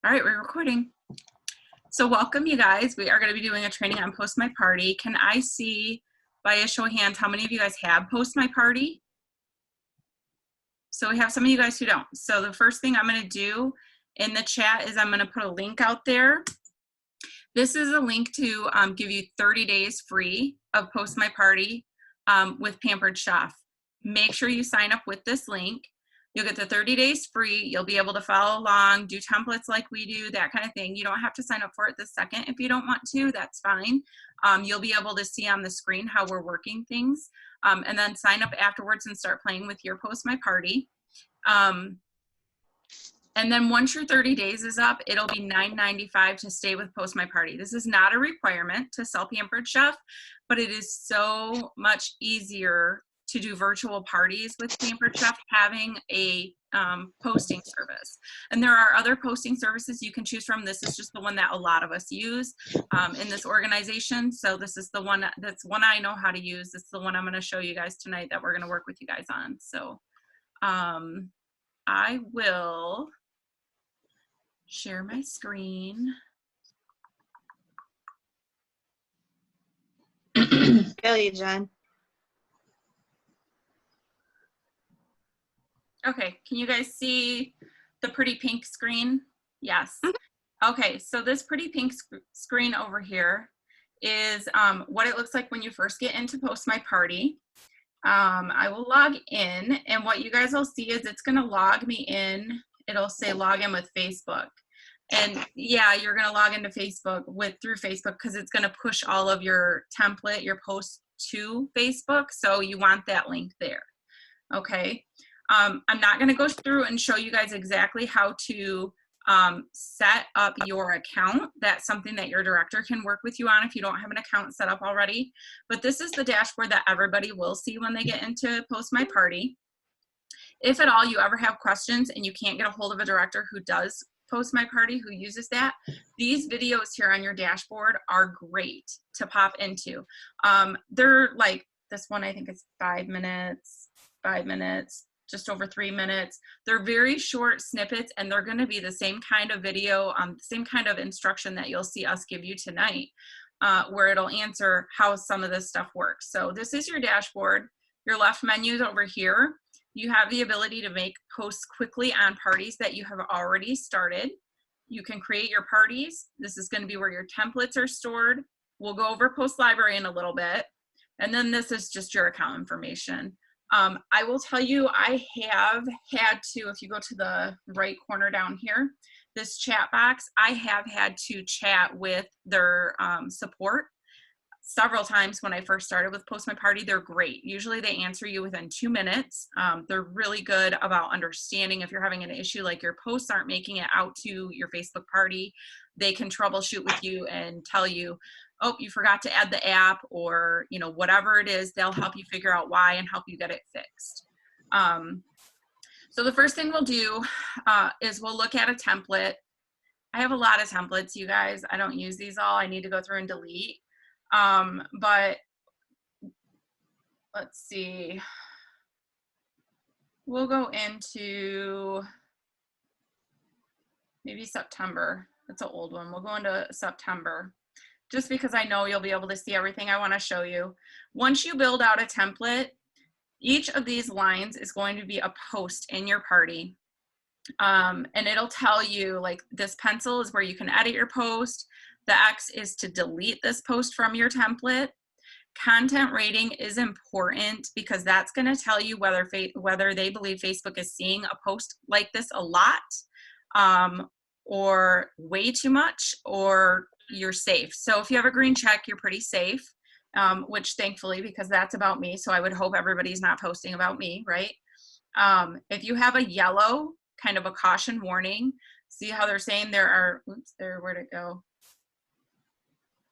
All right, we're recording. So welcome, you guys. We are going to be doing a training on PostMyParty. Can I see by a show of hands how many of you guys have PostMyParty? So we have some of you guys who don't. So the first thing I'm going to do in the chat is I'm going to put a link out there. This is a link to give you 30 days free of PostMyParty with Pampered Chef. Make sure you sign up with this link. You'll get the 30 days free. You'll be able to follow along, do templates like we do, that kind of thing. You don't have to sign up for it this second if you don't want to. That's fine. You'll be able to see on the screen how we're working things, and then sign up afterwards and start playing with your PostMyParty. And then once your 30 days is up, it'll be $9.95 to stay with PostMyParty. This is not a requirement to sell Pampered Chef, but it is so much easier to do virtual parties with Pampered Chef having a posting service. And there are other posting services you can choose from. This is just the one that a lot of us use in this organization. So this is the one that's one I know how to use. It's the one I'm going to show you guys tonight that we're going to work with you guys on. So I will share my screen. Feel you, Jen. Okay, can you guys see the pretty pink screen? Yes. Okay, so this pretty pink screen over here is what it looks like when you first get into PostMyParty. I will log in, and what you guys will see is it's going to log me in. It'll say log in with Facebook. And yeah, you're going to log into Facebook through Facebook because it's going to push all of your template, your posts to Facebook. So you want that link there. Okay. I'm not going to go through and show you guys exactly how to set up your account. That's something that your director can work with you on if you don't have an account set up already. But this is the dashboard that everybody will see when they get into PostMyParty. If at all you ever have questions and you can't get a hold of a director who does PostMyParty, who uses that, these videos here on your dashboard are great to pop into. They're like, this one I think is 5 minutes, just over 3 minutes. They're very short snippets, and they're going to be the same kind of video, same kind of instruction that you'll see us give you tonight, where it'll answer how some of this stuff works. So this is your dashboard. Your left menu is over here. You have the ability to make posts quickly on parties that you have already started. You can create your parties. This is going to be where your templates are stored. We'll go over Post Library in a little bit. And then this is just your account information. I will tell you, I have had to, if you go to the right corner down here, this chat box, I have had to chat with their support several times when I first started with PostMyParty. They're great. Usually they answer you within 2 minutes. They're really good about understanding if you're having an issue like your posts aren't making it out to your Facebook party. They can troubleshoot with you and tell you, oh, you forgot to add the app, or whatever it is. They'll help you figure out why and help you get it fixed. So the first thing we'll do is we'll look at a template. I have a lot of templates, you guys. I don't use these all. I need to go through and delete. But let's see. We'll go into maybe September. That's an old one. We'll go into September, just because I know you'll be able to see everything I want to show you. Once you build out a template, each of these lines is going to be a post in your party. And it'll tell you, like, this pencil is where you can edit your post. The X is to delete this post from your template. Content rating is important because that's going to tell you whether they believe Facebook is seeing a post like this a lot, or way too much, or you're safe. So if you have a green check, you're pretty safe, which thankfully, because that's about me, so I would hope everybody's not posting about me, right? If you have a yellow, kind of a caution warning, see how they're saying there are, oops, where'd it go?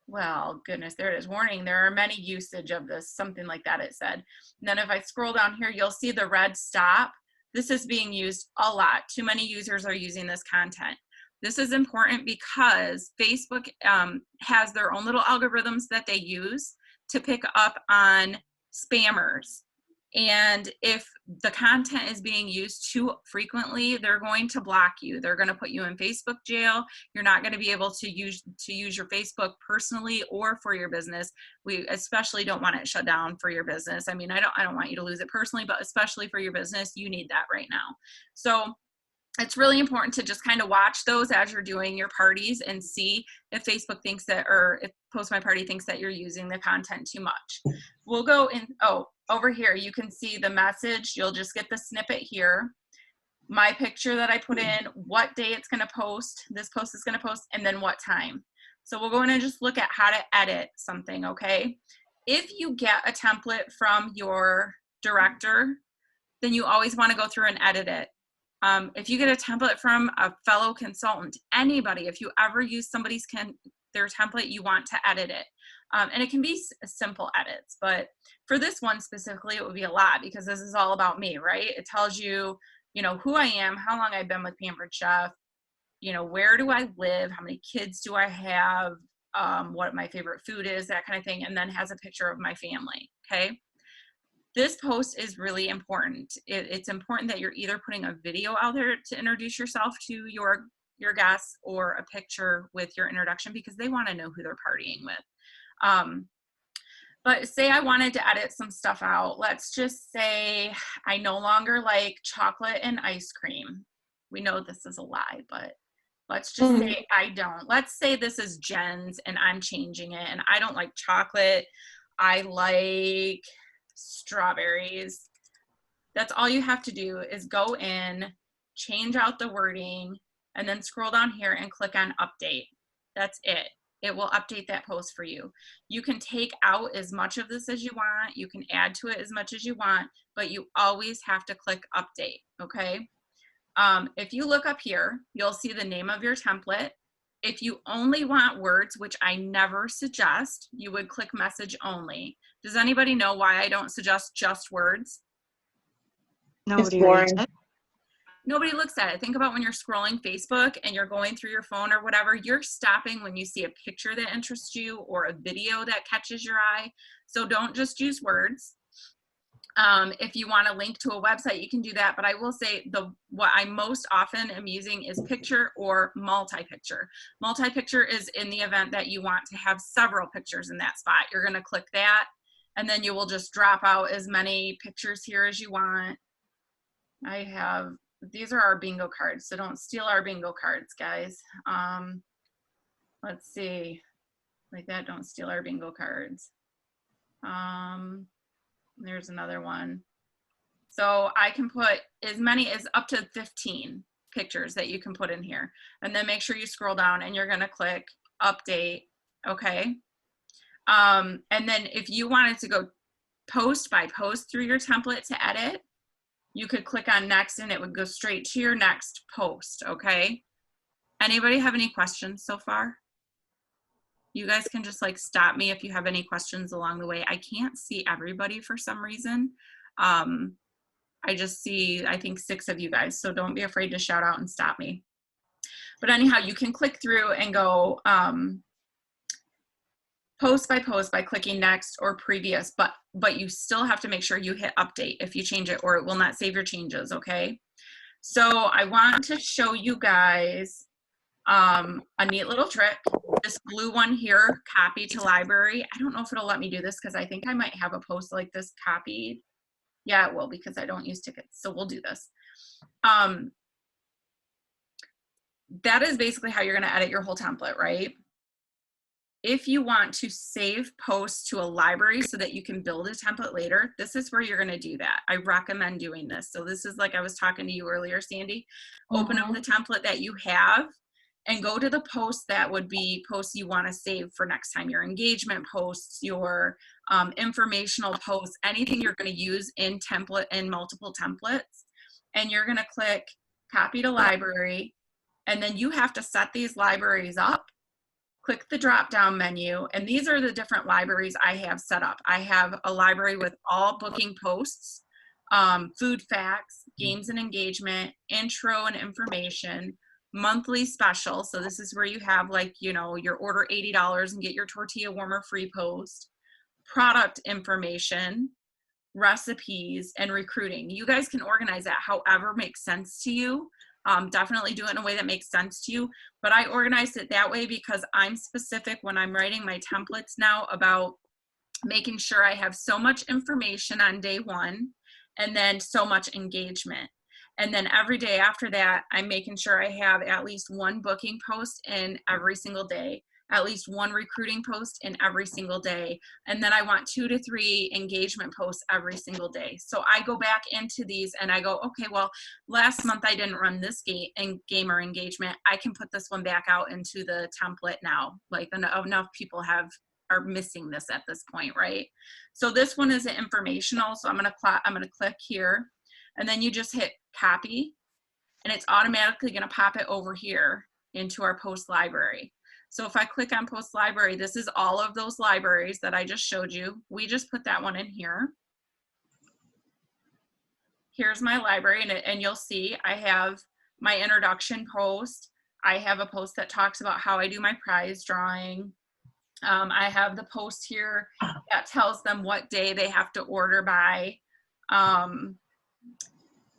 Well, goodness, there it is. Warning, there are many usage of this, something like that it said. And then if I scroll down here, you'll see the red stop. This is being used a lot. Too many users are using this content. This is important because Facebook has their own little algorithms that they use to pick up on spammers. And if the content is being used too frequently, they're going to block you. They're going to put you in Facebook jail. You're not going to be able to use your Facebook personally or for your business. We especially don't want it shut down for your business. I mean, I don't want you to lose it personally, but especially for your business, you need that right now. So it's really important to just kind of watch those as you're doing your parties and see if Facebook thinks that, or if PostMyParty thinks that you're using the content too much. We'll go in, oh, over here, you can see the message. You'll just get the snippet here. My picture that I put in, what day it's gonna post, this post is gonna post, and then what time. So we'll go in and just look at how to edit something, okay? If you get a template from your director, then you always wanna go through and edit it. If you get a template from a fellow consultant, anybody, if you ever use their template, you want to edit it. And it can be simple edits, but for this one specifically, it would be a lot because this is all about me, right? It tells you, you know, who I am, how long I've been with Pampered Chef, you know, where do I live, how many kids do I have, what my favorite food is, that kind of thing, and then has a picture of my family, okay? This post is really important. It's important that you're either putting a video out there to introduce yourself to your guests or a picture with your introduction because they want to know who they're partying with. But say I wanted to edit some stuff out. Let's just say I no longer like chocolate and ice cream. We know this is a lie, but let's just say I don't. Let's say this is Jen's and I'm changing it and I don't like chocolate. I like strawberries. That's all you have to do is go in, change out the wording, and then scroll down here and click on update. That's it. It will update that post for you. You can take out as much of this as you want. You can add to it as much as you want, but you always have to click update, okay? If you look up here, you'll see the name of your template. If you only want words, which I never suggest, you would click message only. Does anybody know why I don't suggest just words? Nobody reads it. Nobody looks at it. Think about when you're scrolling Facebook and you're going through your phone or whatever, you're stopping when you see a picture that interests you or a video that catches your eye. So don't just use words. If you want to link to a website, you can do that. But I will say what I most often am using is picture or multi-picture. Multi-picture is in the event that you want to have several pictures in that spot. You're going to click that, and then you will just drop out as many pictures here as you want. These are our bingo cards, so don't steal our bingo cards, guys. Let's see. Like that, don't steal our bingo cards. There's another one. So I can put as many as up to 15 pictures that you can put in here. And then make sure you scroll down and you're gonna click update, okay? And then if you wanted to go post by post through your template to edit, you could click on next and it would go straight to your next post, okay? Anybody have any questions so far? You guys can just like stop me if you have any questions along the way. I can't see everybody for some reason. I just see, I think 6 of you guys, so don't be afraid to shout out and stop me. But anyhow, you can click through and go post by post by clicking next or previous, but you still have to make sure you hit update if you change it or it will not save your changes, okay? So I want to show you guys a neat little trick. This blue one here, copy to library. I don't know if it'll let me do this because I think I might have a post like this copied. Yeah, it will because I don't use tickets. So we'll do this. That is basically how you're going to edit your whole template, right? If you want to save posts to a library so that you can build a template later, this is where you're going to do that. I recommend doing this. So this is like I was talking to you earlier, Sandy. Open up the template that you have and go to the posts that would be posts you want to save for next time, your engagement posts, your informational posts, anything you're going to use in multiple templates. And you're going to click copy to library. And then you have to set these libraries up. Click the drop down menu. And these are the different libraries I have set up. I have a library with all booking posts, food facts, games and engagement, intro and information, monthly special. So this is where you have like, you know, your order $80 and get your tortilla warmer free post, product information, recipes, and recruiting. You guys can organize that however makes sense to you. Definitely do it in a way that makes sense to you. But I organized it that way because I'm specific when I'm writing my templates now about making sure I have so much information on day one and then so much engagement. And then every day after that, I'm making sure I have at least one booking post in every single day, at least one recruiting post in every single day. And then I want 2 to 3 engagement posts every single day. So I go back into these and I go, okay, well, last month I didn't run this gamer engagement. I can put this one back out into the template now. Like enough people are missing this at this point, right? So this one is informational. So I'm gonna click here, and then you just hit copy, and it's automatically gonna pop it over here into our post library. So if I click on post library, this is all of those libraries that I just showed you. We just put that one in here. Here's my library, and you'll see I have my introduction post. I have a post that talks about how I do my prize drawing. I have the post here that tells them what day they have to order by,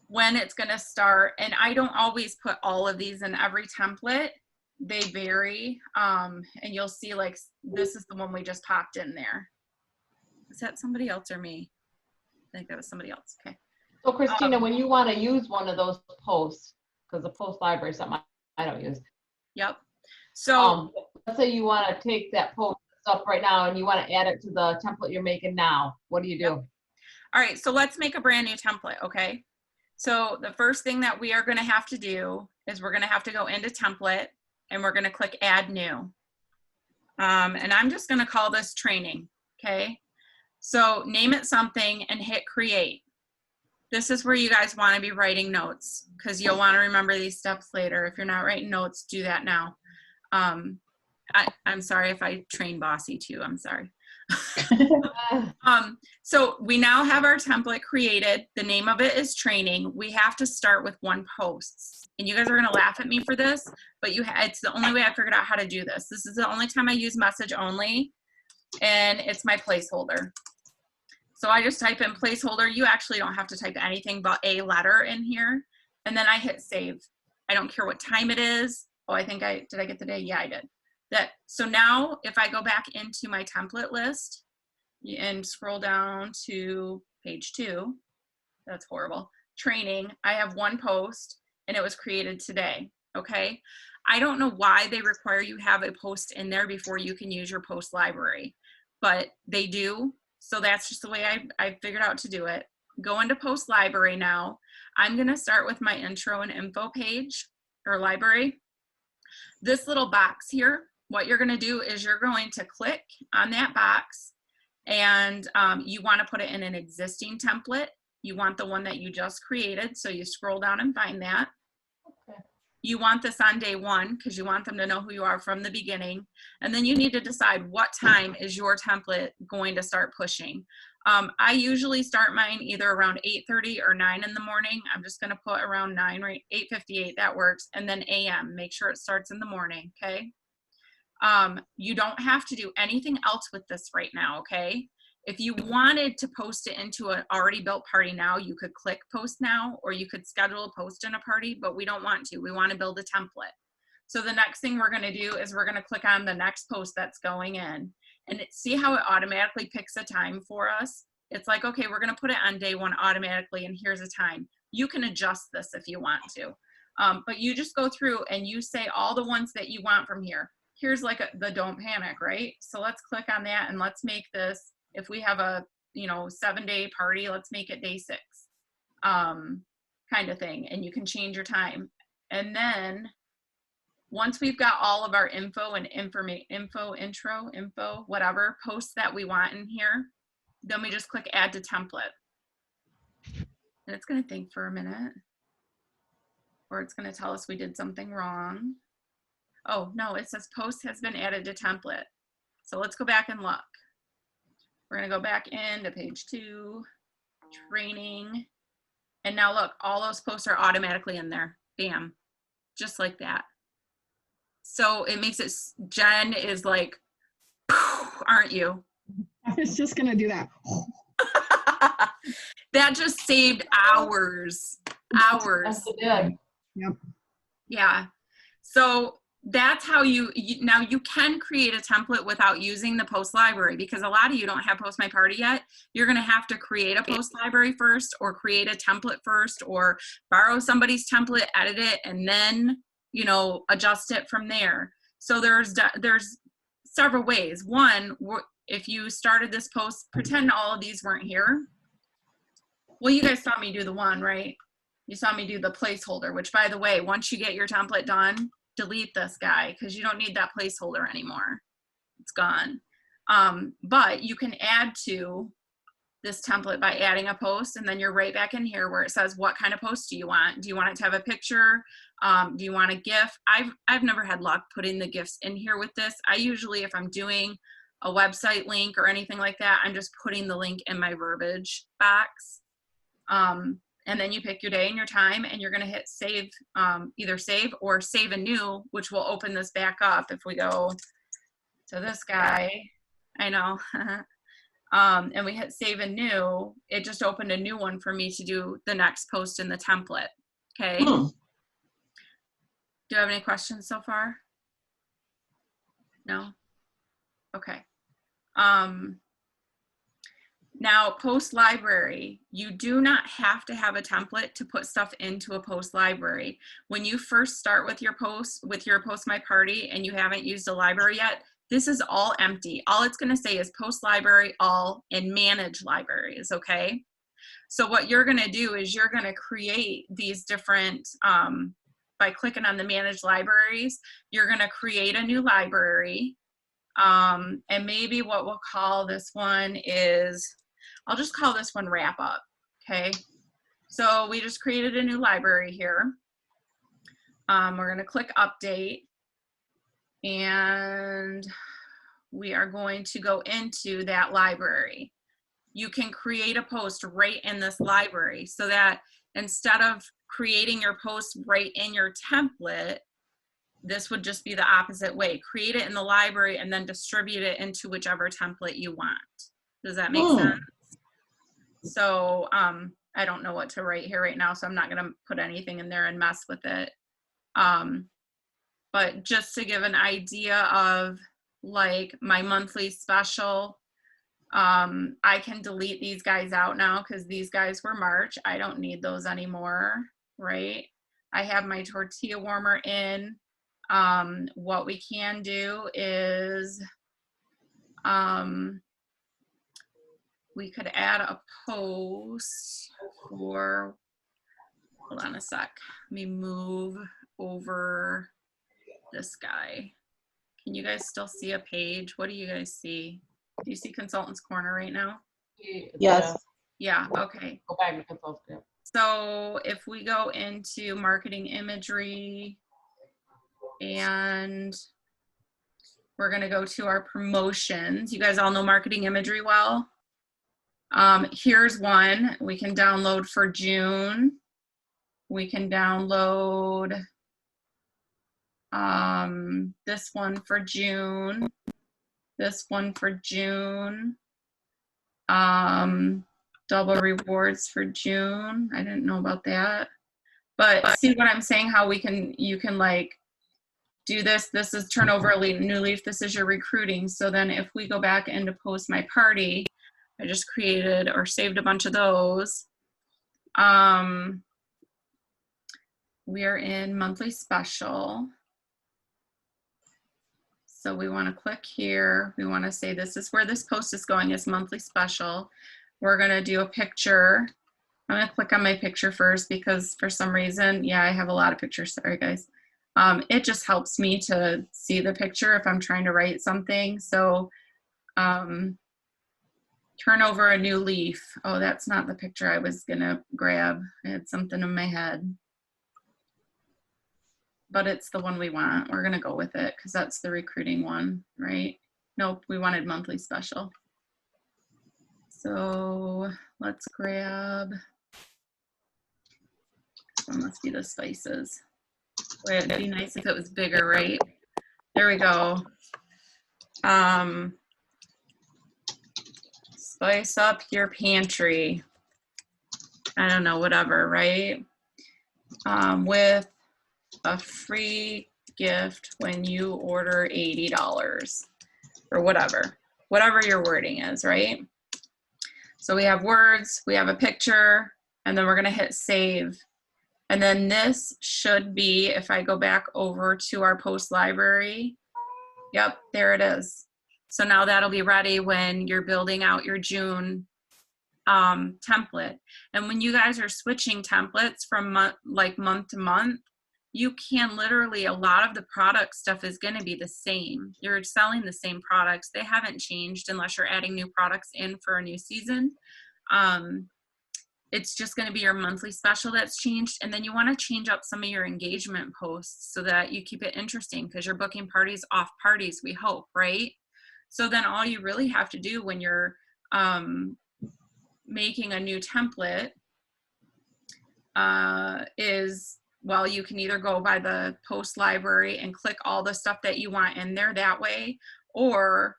when it's going to start. And I don't always put all of these in every template. They vary. And you'll see, like, this is the one we just popped in there. Is that somebody else or me? I think that was somebody else. Okay. So Christina, when you want to use one of those posts, because the post library is something I don't use. Yep. So let's say you want to take that post up right now and you want to add it to the template you're making now. What do you do? Yep. All right, so let's make a brand new template, okay? So the first thing that we are going to have to do is we're going to have to go into template and we're going to click add new. And I'm just going to call this training, okay? So name it something and hit create. This is where you guys want to be writing notes because you'll want to remember these steps later. If you're not writing notes, do that now. I'm sorry if I train bossy too, I'm sorry. So we now have our template created. The name of it is training. We have to start with one post. And you guys are gonna laugh at me for this, but it's the only way I figured out how to do this. This is the only time I use message only, and it's my placeholder. So I just type in placeholder. You actually don't have to type anything but a letter in here. And then I hit save. I don't care what time it is. Oh, did I get the day? Yeah, I did. So now if I go back into my template list and scroll down to page 2, that's horrible, training, I have one post and it was created today, okay? I don't know why they require you have a post in there before you can use your post library, but they do. So that's just the way I figured out to do it. Go into post library now. I'm gonna start with my intro and info page or library. This little box here, what you're going to do is you're going to click on that box and you want to put it in an existing template. You want the one that you just created. So you scroll down and find that. Okay. You want this on day 1 because you want them to know who you are from the beginning. And then you need to decide what time is your template going to start pushing. I usually start mine either around 8:30 or 9 in the morning. I'm just going to put around 9, right? 8:58, that works. And then AM, make sure it starts in the morning, okay? You don't have to do anything else with this right now, okay? If you wanted to post it into an already built party now, you could click post now, or you could schedule a post in a party, but we don't want to. We want to build a template. So the next thing we're going to do is we're going to click on the next post that's going in. And see how it automatically picks a time for us? It's like, okay, we're going to put it on day 1 automatically, and here's a time. You can adjust this if you want to. But you just go through and you say all the ones that you want from here. Here's like the don't panic, right? So let's click on that and let's make this, if we have a 7-day party, let's make it day 6 kind of thing. And you can change your time. And then once we've got all of our info and info, whatever, posts that we want in here, then we just click add to template. And it's going to think for a minute, or it's going to tell us we did something wrong. Oh, no, it says post has been added to template. So let's go back and look. We're going to go back into page 2, training. And now look, all those posts are automatically in there. Bam, just like that. So it makes it, Jen is like, aren't you? I was just going to do that. That just saved hours. Yes, it did. Yep. Yeah. So that's how now you can create a template without using the post library, because a lot of you don't have PostMyParty yet. You're going to have to create a post library first, or create a template first, or borrow somebody's template, edit it, and then, you know, adjust it from there. So there's several ways. One, if you started this post, pretend all of these weren't here. Well, you guys saw me do the one, right? You saw me do the placeholder, which, by the way, once you get your template done, delete this guy, because you don't need that placeholder anymore. It's gone. But you can add to this template by adding a post, and then you're right back in here where it says, what kind of post do you want? Do you want it to have a picture? Do you want a GIF? I've never had luck putting the GIFs in here with this. I usually, if I'm doing a website link or anything like that, I'm just putting the link in my verbiage box. And then you pick your day and your time, and you're going to hit save, either save or save a new, which will open this back up. If we go to this guy, I know, and we hit save a new, it just opened a new one for me to do the next post in the template. Okay. Do you have any questions so far? No? Okay. Now, post library, you do not have to have a template to put stuff into a post library. When you first start with your post, with your PostMyParty, and you haven't used a library yet, this is all empty. All it's going to say is post library all and manage libraries, okay? So what you're going to do is you're going to create these different, by clicking on the manage libraries, you're going to create a new library. And maybe what we'll call this one is, I'll just call this one wrap up, okay? So we just created a new library here. We're gonna click update, and we are going to go into that library. You can create a post right in this library, so that instead of creating your post right in your template, this would just be the opposite way. Create it in the library and then distribute it into whichever template you want. Does that make sense? So I don't know what to write here right now, so I'm not going to put anything in there and mess with it. But just to give an idea of like my monthly special, I can delete these guys out now because these guys were March. I don't need those anymore, right? I have my tortilla warmer in. What we can do is we could add a post for, hold on a sec, let me move over this guy. Can you guys still see a page? What do you guys see? Do you see Consultant's Corner right now? Yes. Yeah, okay. Go back to Consultant. So if we go into marketing imagery, and we're going to go to our promotions. You guys all know marketing imagery well. Here's one we can download for June. We can download this one for June. This one for June. Double rewards for June. I didn't know about that. But see what I'm saying? How you can like do this. This is turn over a new leaf. This is your recruiting. So then if we go back into PostMyParty, I just created or saved a bunch of those. We are in monthly special. So we want to click here. We want to say this is where this post is going, is monthly special. We're going to do a picture. I'm going to click on my picture first because for some reason, yeah, I have a lot of pictures. Sorry, guys. It just helps me to see the picture if I'm trying to write something. So turn over a new leaf. Oh, that's not the picture I was going to grab. I had something in my head. But it's the one we want. We're going to go with it because that's the recruiting one, right? Nope, we wanted monthly special. So let's grab, this one must be the spices. Boy, it'd be nice if it was bigger, right? There we go. spice up your pantry. I don't know, whatever, right? With a free gift when you order $80 or whatever your wording is, right? So we have words, we have a picture, and then we're gonna hit save. And then this should be, if I go back over to our post library, yep, there it is. So now that'll be ready when you're building out your June template. And when you guys are switching templates from month to month, you can literally, a lot of the product stuff is going to be the same. You're selling the same products. They haven't changed unless you're adding new products in for a new season. It's just going to be your monthly special that's changed. And then you want to change up some of your engagement posts so that you keep it interesting, because you're booking parties off parties, we hope, right? So then all you really have to do when you're making a new template is, well, you can either go by the post library and click all the stuff that you want in there that way, or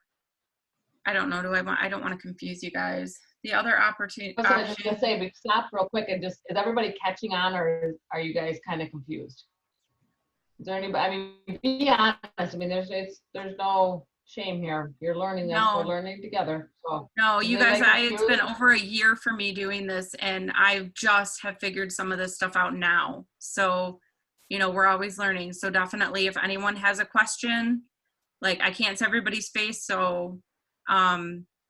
I don't know, I don't want to confuse you guys. The other opportunity. I was just gonna say, but stop real quick and just, is everybody catching on, or are you guys kind of confused? Is there anybody, I mean, be honest, I mean, there's no shame here. You're learning this, we're learning together, so. No, you guys, it's been over a year for me doing this, and I just have figured some of this stuff out now. So, you know, we're always learning. So definitely, if anyone has a question, like, I can't see everybody's face, so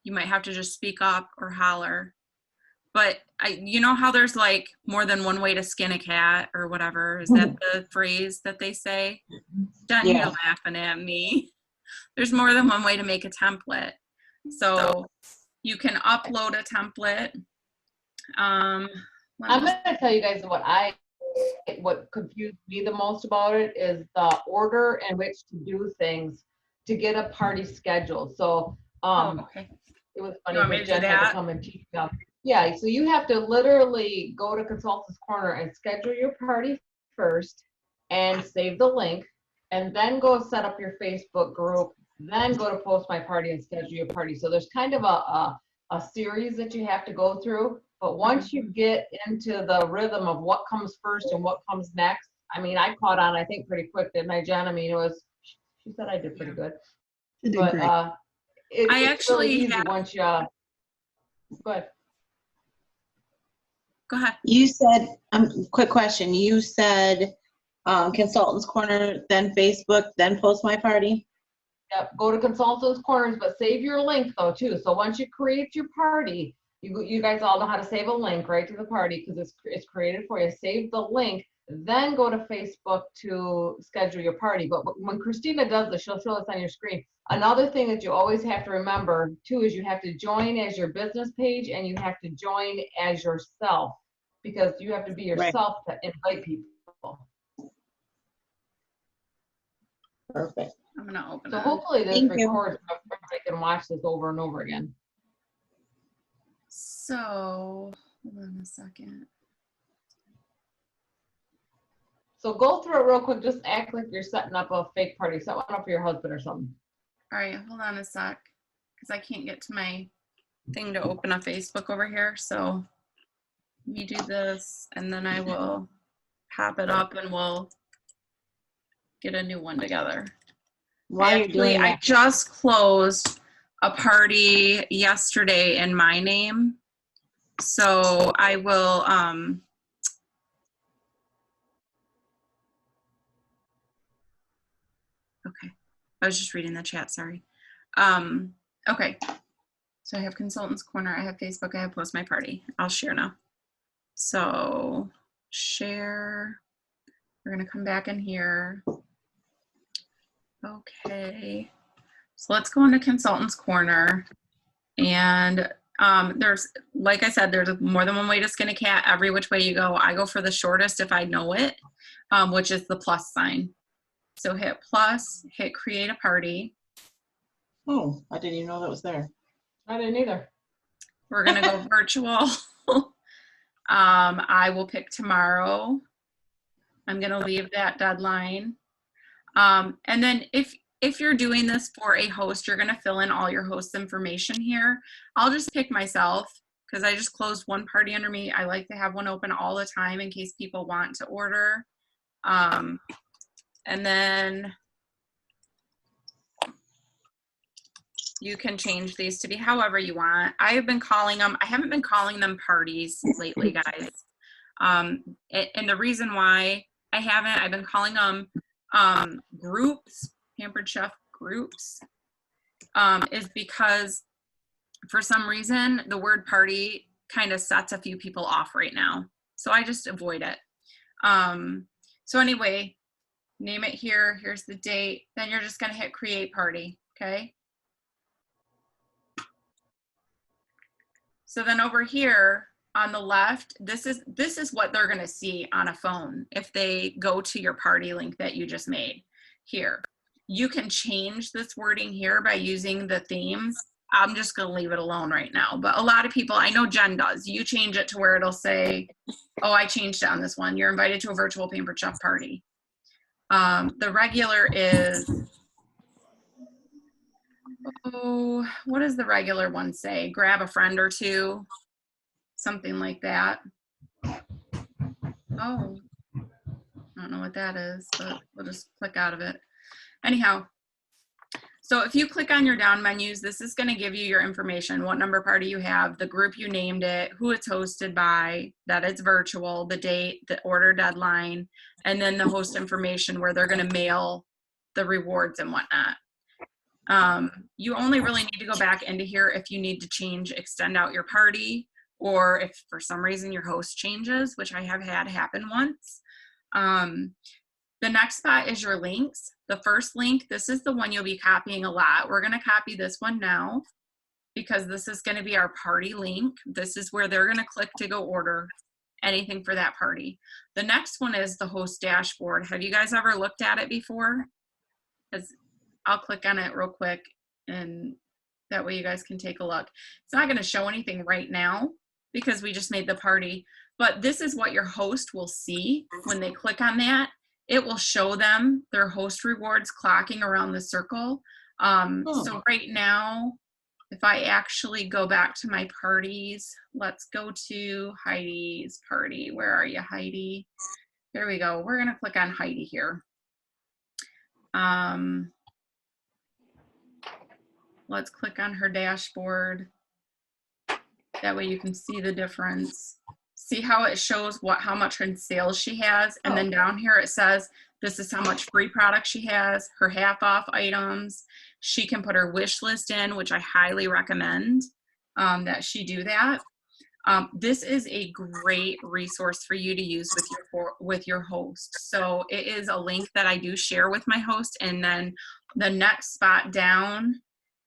you might have to just speak up or holler. But you know how there's like more than one way to skin a cat or whatever? Is that the phrase that they say? Jen, you're laughing at me. There's more than one way to make a template. So you can upload a template. I'm going to tell you guys what confused me the most about it is the order in which to do things to get a party scheduled. So okay. It was funny when Jen had to come and teach me. Yeah, so you have to literally go to Consultant's Corner and schedule your party first and save the link, and then go set up your Facebook group, then go to Post My Party and schedule your party. So there's kind of a series that you have to go through, but once you get into the rhythm of what comes first and what comes next, I mean, I caught on, I think, pretty quick, didn't I, Jen? I mean, she said I did pretty good. But I actually really easy once you, go ahead. Go ahead. You said, quick question. You said Consultant's Corner, then Facebook, then Post My Party? Yep, go to Consultant's Corners, but save your link though too. So once you create your party, you guys all know how to save a link right to the party because it's created for you. Save the link, then go to Facebook to schedule your party. But when Christina does this, she'll show us on your screen. Another thing that you always have to remember too is you have to join as your business page and you have to join as yourself, because you have to be yourself to invite people. Perfect. I'm gonna open it. So hopefully this records, everybody can watch this over and over again. So hold on a second. So go through it real quick. Just act like you're setting up a fake party. Set one up for your husband or something. All right, hold on a sec, because I can't get to my thing to open a Facebook over here. So let me do this, and then I will pop it up, and we'll get a new one together. While you're doing that, I just closed a party yesterday in my name, so I will. Okay. I was just reading the chat, sorry. Okay, so I have Consultant's Corner, I have Facebook, I have Post My Party. I'll share now. So share, we're gonna come back in here. Okay, so let's go into Consultant's Corner. And there's, like I said, there's more than one way to skin a cat, every which way you go. I go for the shortest if I know it, which is the plus sign. So hit plus, hit create a party. oh, I didn't even know that was there. I didn't either. We're gonna go virtual. I will pick tomorrow. I'm gonna leave that deadline. And then if if you're doing this for a host, you're gonna fill in all your host information here. I'll just pick myself because I just closed one party under me. I like to have one open all the time in case people want to order. And then you can change these to be however you want. I haven't been calling them parties lately, guys. And the reason why I've been calling them groups, Pampered Chef groups, is because for some reason the word party kind of sets a few people off right now. So I just avoid it. So anyway, name it here. Here's the date. Then you're just going to hit create party. Okay. So then over here on the left, this is what they're going to see on a phone if they go to your party link that you just made here. You can change this wording here by using the themes. I'm just going to leave it alone right now. But a lot of people, I know Jen does, you change it to where it'll say, oh, I changed it on this one. You're invited to a virtual Pampered Chef party. The regular is, oh, what does the regular one say? Grab a friend or two, something like that. Oh, I don't know what that is, but we'll just click out of it. Anyhow, so if you click on your down menus, this is going to give you your information, what number party you have, the group you named it, who it's hosted by, that it's virtual, the date, the order deadline, and then the host information where they're going to mail the rewards and whatnot. You only really need to go back into here if you need to extend out your party, or if for some reason your host changes, which I have had happen once. The next spot is your links. The first link, this is the one you'll be copying a lot. We're going to copy this one now because this is going to be our party link. This is where they're going to click to go order anything for that party. The next one is the host dashboard. Have you guys ever looked at it before? I'll click on it real quick and that way you guys can take a look. It's not going to show anything right now because we just made the party, but this is what your host will see when they click on that. It will show them their host rewards clocking around the circle. So right now, if I actually go back to my parties, let's go to Heidi's party. Where are you, Heidi? There we go. We're going to click on Heidi here. Let's click on her dashboard. That way you can see the difference. See how it shows how much in sales she has, and then down here it says this is how much free product she has, her half off items. She can put her wish list in, which I highly recommend that she do that. This is a great resource for you to use with your host. So it is a link that I do share with my host, and then the next spot down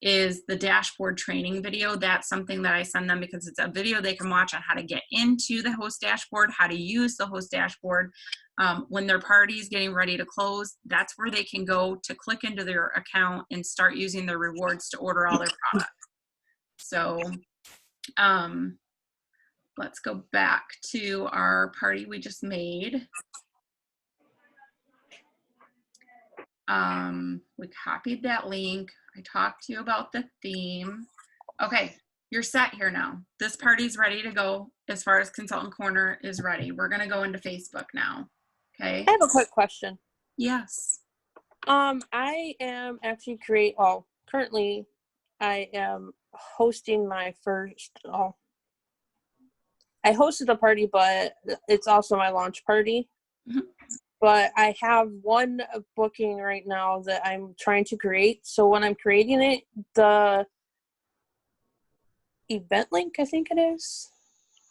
is the dashboard training video. That's something that I send them because it's a video they can watch on how to get into the host dashboard, how to use the host dashboard. When their party is getting ready to close, that's where they can go to click into their account and start using their rewards to order all their products. So let's go back to our party we just made. We copied that link. I talked to you about the theme. Okay, you're set here now. This party's ready to go as far as Consultant Corner is ready. We're gonna go into Facebook now, okay? I have a quick question. Yes. I am actually currently I am hosting my first, I hosted a party, but it's also my launch party. Mm-hmm. But I have one booking right now that I'm trying to create. So when I'm creating it, the event link, I think it is.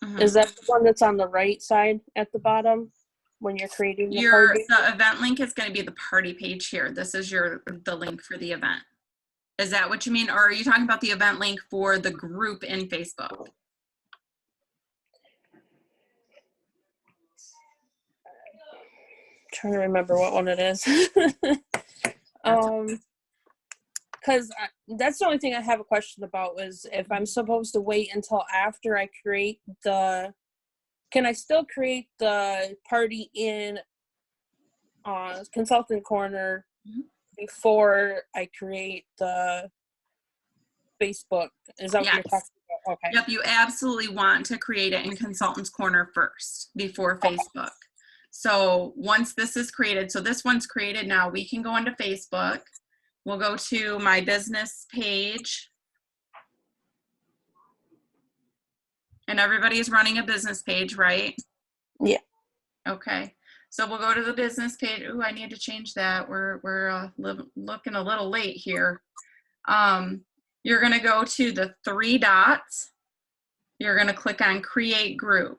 Mm-hmm. Is that the one that's on the right side at the bottom when you're creating the party? The event link is going to be the party page here. This is the link for the event. Is that what you mean? Or are you talking about the event link for the group in Facebook? Trying to remember what one it is. Because that's the only thing I have a question about is if I'm supposed to wait until after I create can I still create the party in Consultant Corner before I create the Facebook. Is that what you're Yes. talking about? Okay. Yep, you absolutely want to create it in Consultants Corner first before Facebook. So once this is created, so this one's created now, we can go into Facebook. We'll go to my business page. And everybody is running a business page, right? Yeah. Okay. So we'll go to the business page. Ooh, I need to change that. We're looking a little late here. You're going to go to the 3 dots. You're going to click on Create Group.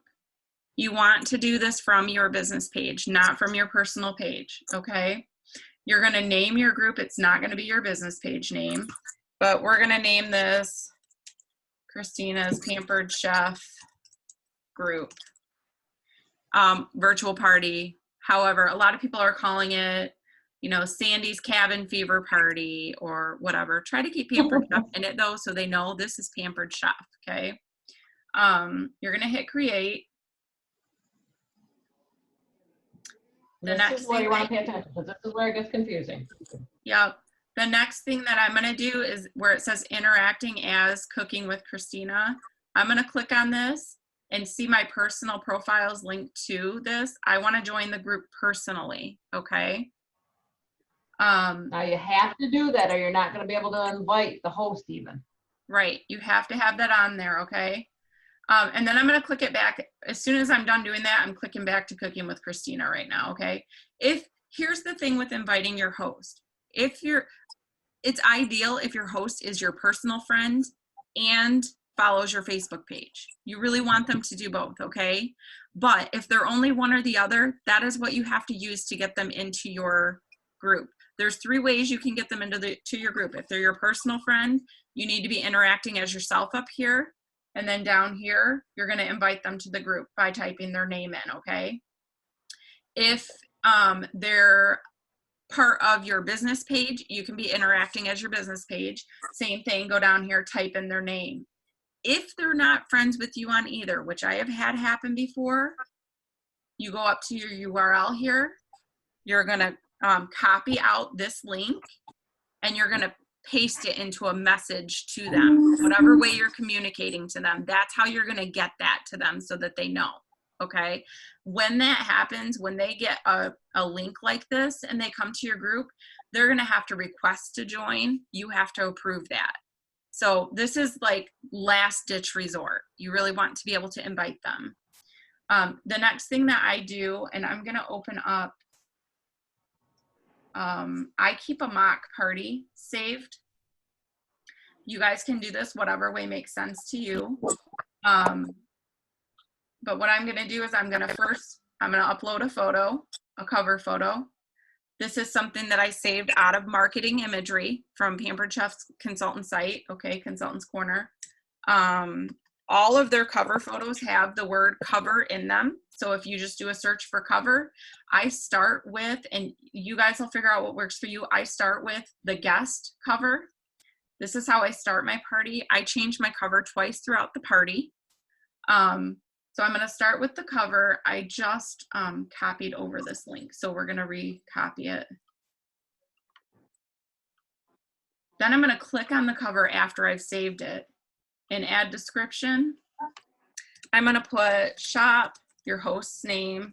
You want to do this from your business page, not from your personal page, okay? You're going to name your group. It's not going to be your business page name, but we're going to name this Christina's Pampered Chef Group. Virtual party. However, a lot of people are calling it, you know, Sandy's Cabin Fever Party or whatever. Try to keep Pampered Chef in it though, so they know this is Pampered Chef, okay? You're gonna hit create. This is where you want to pay attention, because this is where it gets confusing. Yep. The next thing that I'm gonna do is where it says interacting as Cooking with Christina. I'm gonna click on this and see my personal profiles linked to this. I wanna join the group personally, okay? Now you have to do that or you're not going to be able to invite the host even. Right, you have to have that on there, okay? And then I'm gonna click it back. As soon as I'm done doing that, I'm clicking back to Cooking with Christina right now, okay? Here's the thing with inviting your host. It's ideal if your host is your personal friend and follows your Facebook page. You really want them to do both, okay? But if they're only one or the other, that is what you have to use to get them into your group. There's 3 ways you can get them into your group. If they're your personal friend, you need to be interacting as yourself up here. And then down here, you're gonna invite them to the group by typing their name in, okay? If they're part of your business page, you can be interacting as your business page. Same thing, go down here, type in their name. If they're not friends with you on either, which I have had happen before, you go up to your URL here, you're gonna copy out this link and you're gonna paste it into a message to them. Whatever way you're communicating to them, that's how you're gonna get that to them so that they know, okay? When that happens, when they get a link like this and they come to your group, they're gonna have to request to join. You have to approve that. So this is like last ditch resort. You really want to be able to invite them. The next thing that I do, and I'm gonna open up, I keep a mock party saved. You guys can do this whatever way makes sense to you. But what I'm gonna do is I'm gonna upload a photo, a cover photo. This is something that I saved out of marketing imagery from Pampered Chef's consultant site, okay, Consultants Corner. All of their cover photos have the word cover in them. So if you just do a search for cover, I start with, and you guys will figure out what works for you, I start with the guest cover. This is how I start my party. I change my cover twice throughout the party. So I'm gonna start with the cover. I just copied over this link, so we're gonna re-copy it. Then I'm gonna click on the cover after I've saved it and add description. I'm gonna put shop, your host's name,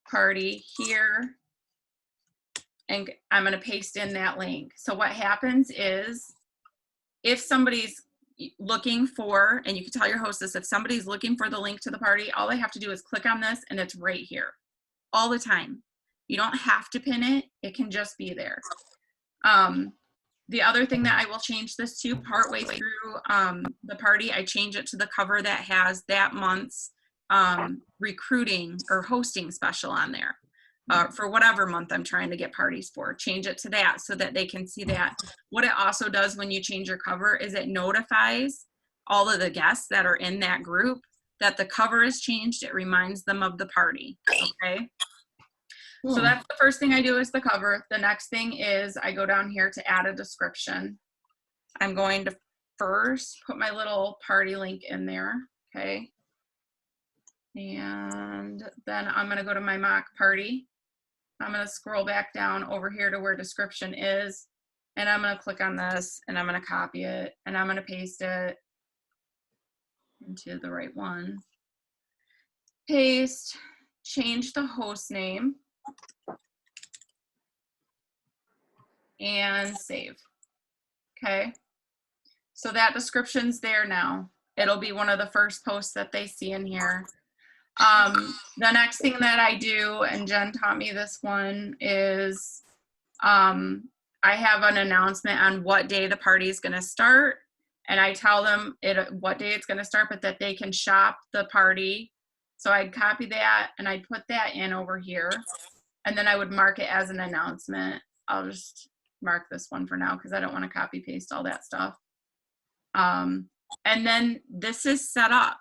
party here, and I'm gonna paste in that link. So what happens is if somebody's looking for, and you can tell your host this, if somebody's looking for the link to the party, all they have to do is click on this and it's right here all the time. You don't have to pin it, it can just be there. The other thing that I will change this to partway through the party, I change it to the cover that has that month's recruiting or hosting special on there. For whatever month I'm trying to get parties for, change it to that so that they can see that. What it also does when you change your cover is it notifies all of the guests that are in that group that the cover is changed. It reminds them of the party, okay? So that's the first thing I do is the cover. The next thing is I go down here to add a description. I'm going to first put my little party link in there, okay? And then I'm gonna go to my mock party. I'm going to scroll back down over here to where description is, and I'm going to click on this, and I'm going to copy it, and I'm going to paste it into the right one. Paste, change the host name, and save. Okay. So that description's there now. It'll be one of the first posts that they see in here. The next thing that I do, and Jen taught me this one, is I have an announcement on what day the party is going to start. And I tell them what day it's going to start, but that they can shop the party. So I'd copy that and I'd put that in over here. And then I would mark it as an announcement. I'll just mark this one for now because I don't want to copy paste all that stuff. And then this is set up.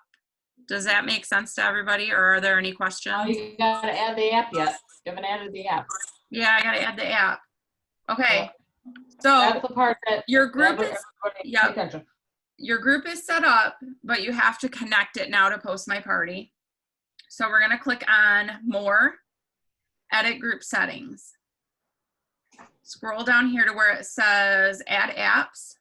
Does that make sense to everybody, or are there any questions? Oh, you gotta add the app yet. You haven't added the app. Yeah, I gotta add the app. Okay. So That's the part that your group is, yeah, attention. Your group is set up, but you have to connect it now to PostMyParty. So we're gonna click on More, Edit Group Settings. Scroll down here to where it says Add Apps.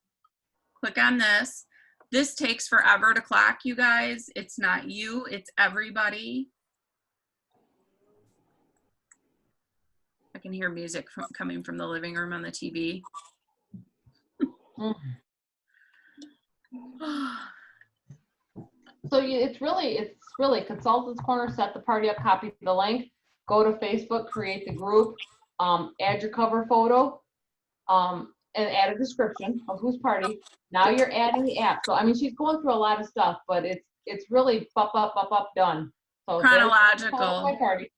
Click on this. This takes forever to clock, you guys. It's not you, it's everybody. I can hear music coming from the living room on the TV. So it's really Consultants Corner, set the party up, copy the link, go to Facebook, create the group, add your cover photo, and add a description of whose party. Now you're adding the app. So I mean, she's going through a lot of stuff, but it's really up, done. So chronological. PostMyParty.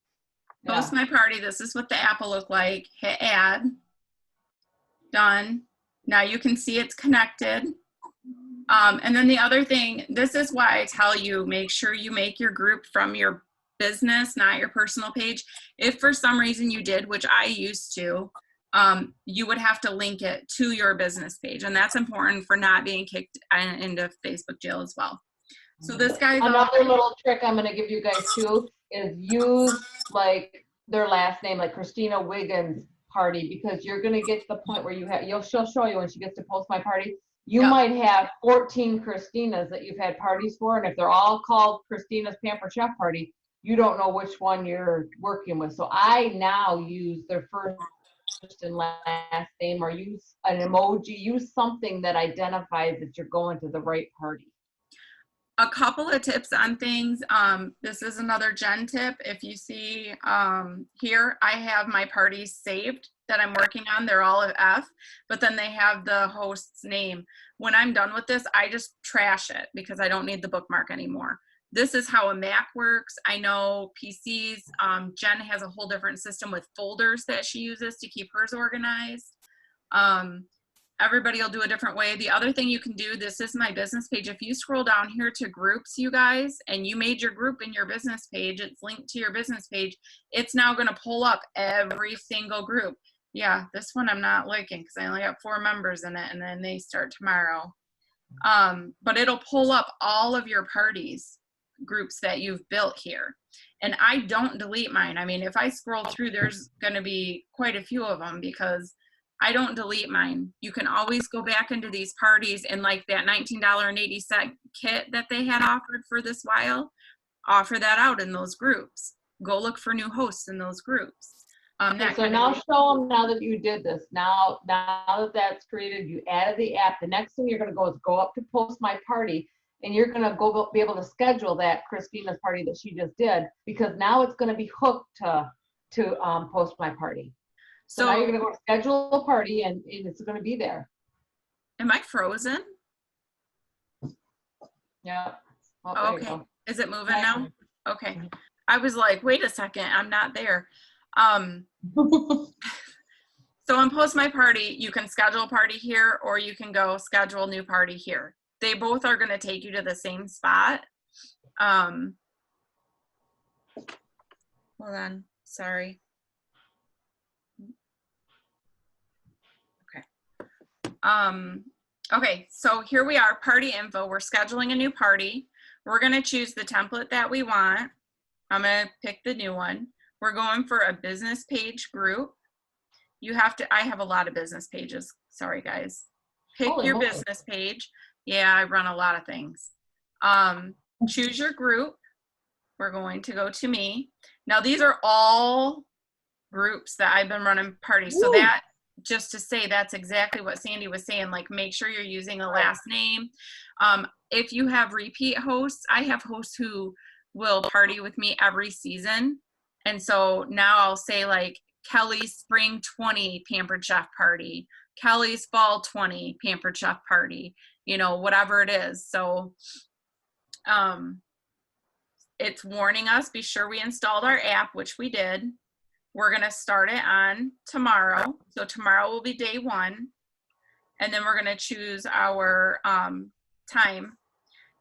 Yeah. PostMyParty, this is what the app will look like. Hit add. Done. Now you can see it's connected. And then the other thing, this is why I tell you, make sure you make your group from your business, not your personal page. If for some reason you did, which I used to, you would have to link it to your business page. And that's important for not being kicked into Facebook jail as well. So this guy, another little trick I'm going to give you guys too is use like their last name, like Christina Wiggins party, because you're going to get to the point where she'll show you when she gets to PostMyParty. You might have 14 Christinas that you've had parties for. And if they're all called Christina's Pampered Chef Party, you don't know which one you're working with. So I now use their first and last name, or use an emoji, use something that identifies that you're going to the right party. A couple of tips on things. This is another Jen tip. If you see here, I have my parties saved that I'm working on. They're all F, but then they have the host's name. When I'm done with this, I just trash it because I don't need the bookmark anymore. This is how a Mac works. I know PCs, Jen has a whole different system with folders that she uses to keep hers organized. Everybody will do a different way. The other thing you can do, this is my business page. If you scroll down here to groups, you guys, and you made your group in your business page, it's linked to your business page. It's now going to pull up every single group. Yeah, this one I'm not liking because I only got 4 members in it, and then they start tomorrow. But it'll pull up all of your parties groups that you've built here. And I don't delete mine. I mean, if I scroll through, there's going to be quite a few of them because I don't delete mine. You can always go back into these parties, and like that $19.80 kit that they had offered for this while, offer that out in those groups. Go look for new hosts in those groups. So now show them, now that you did this, now that that's created, you added the app, the next thing you're going to go is go up to PostMyParty, and you're going to go be able to schedule that Christina's party that she just did, because now it's going to be hooked to PostMyParty. So now you're going to go to schedule a party, and it's going to be there. Am I frozen? Yeah. Oh, okay. Is it moving now? Okay. I was like, wait a second, I'm not there. So in PostMyParty, you can schedule a party here, or you can go schedule new party here. They both are going to take you to the same spot. Hold on, sorry. Okay, so here we are, party info. We're scheduling a new party. We're going to choose the template that we want. I'm going to pick the new one. We're going for a business page group. You have to, I have a lot of business pages. Sorry, guys. Pick Holy your moly. business page. Yeah, I run a lot of things. Choose your group. We're going to go to me. Now, these are all groups that I've been running parties. So that, just to say, that's exactly what Sandy was saying. Like, make sure you're using a last name. If you have repeat hosts, I have hosts who will party with me every season. And so now I'll say like Kelly's Spring 20 Pampered Chef Party, Kelly's Fall 20 Pampered Chef Party, you know, whatever it is. So it's warning us, be sure we installed our app, which we did. We're going to start it on tomorrow. So tomorrow will be day 1. And then we're going to choose our time,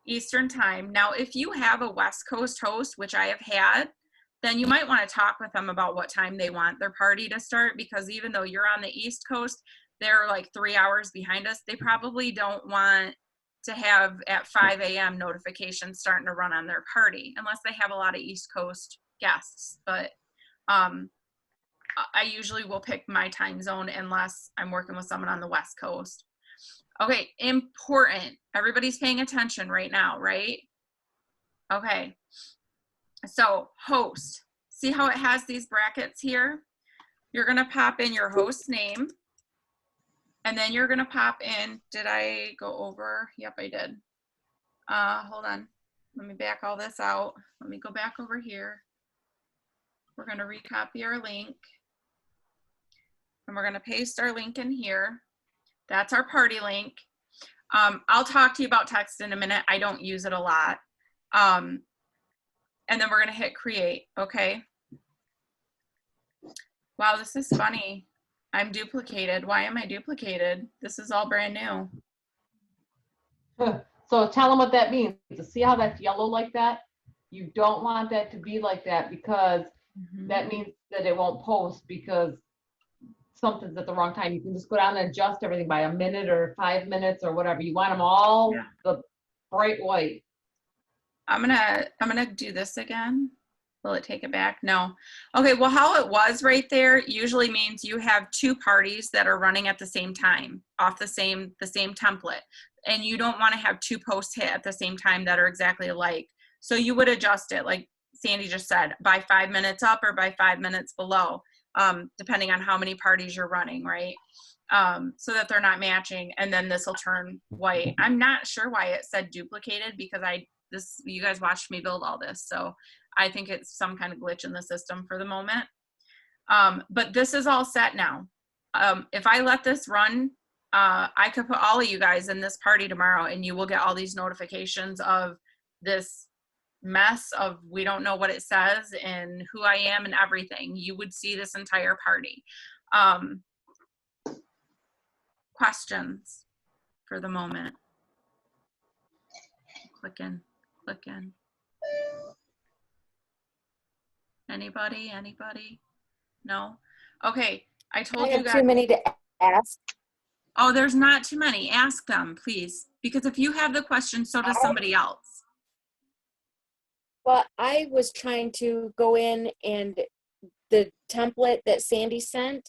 Eastern time. Now, if you have a West Coast host, which I have had, then you might want to talk with them about what time they want their party to start, because even though you're on the East Coast, they're like 3 hours behind us. They probably don't want to have at 5 a.m. notifications starting to run on their party, unless they have a lot of East Coast guests. But I usually will pick my time zone unless I'm working with someone on the West Coast. Okay, important. Everybody's paying attention right now, right? Okay. So host, see how it has these brackets here? You're gonna pop in your host name, and then you're gonna pop in, did I go over? Yep, I did. Hold on, let me back all this out. Let me go back over here. We're gonna recopy our link, and we're gonna paste our link in here. That's our party link. I'll talk to you about text in a minute. I don't use it a lot. And then we're gonna hit create, okay? Wow, this is funny. I'm duplicated. Why am I duplicated? This is all brand new. So tell them what that means. See how that's yellow like that? You don't want that to be like that, because that means that it won't post because something's at the wrong time. You can just go down and adjust everything by a minute or 5 minutes or whatever. You want them all the bright white. I'm gonna do this again. Will it take it back? No. Okay, well, how it was right there usually means you have 2 parties that are running at the same time off the same template, and you don't want to have 2 posts hit at the same time that are exactly alike. So you would adjust it, like Sandy just said, by 5 minutes up or by 5 minutes below, depending on how many parties you're running, right? So that they're not matching, and then this will turn white. I'm not sure why it said duplicated, because you guys watched me build all this, so I think it's some kind of glitch in the system for the moment. But this is all set now. If I let this run, I could put all of you guys in this party tomorrow, and you will get all these notifications of this mess of we don't know what it says and who I am and everything. You would see this entire party. Questions for the moment? Click in. Anybody? No? Okay, I told you guys. Too many to ask. Oh, there's not too many. Ask them, please. Because if you have the question, so does somebody else. Well, I was trying to go in and the template that Sandy sent,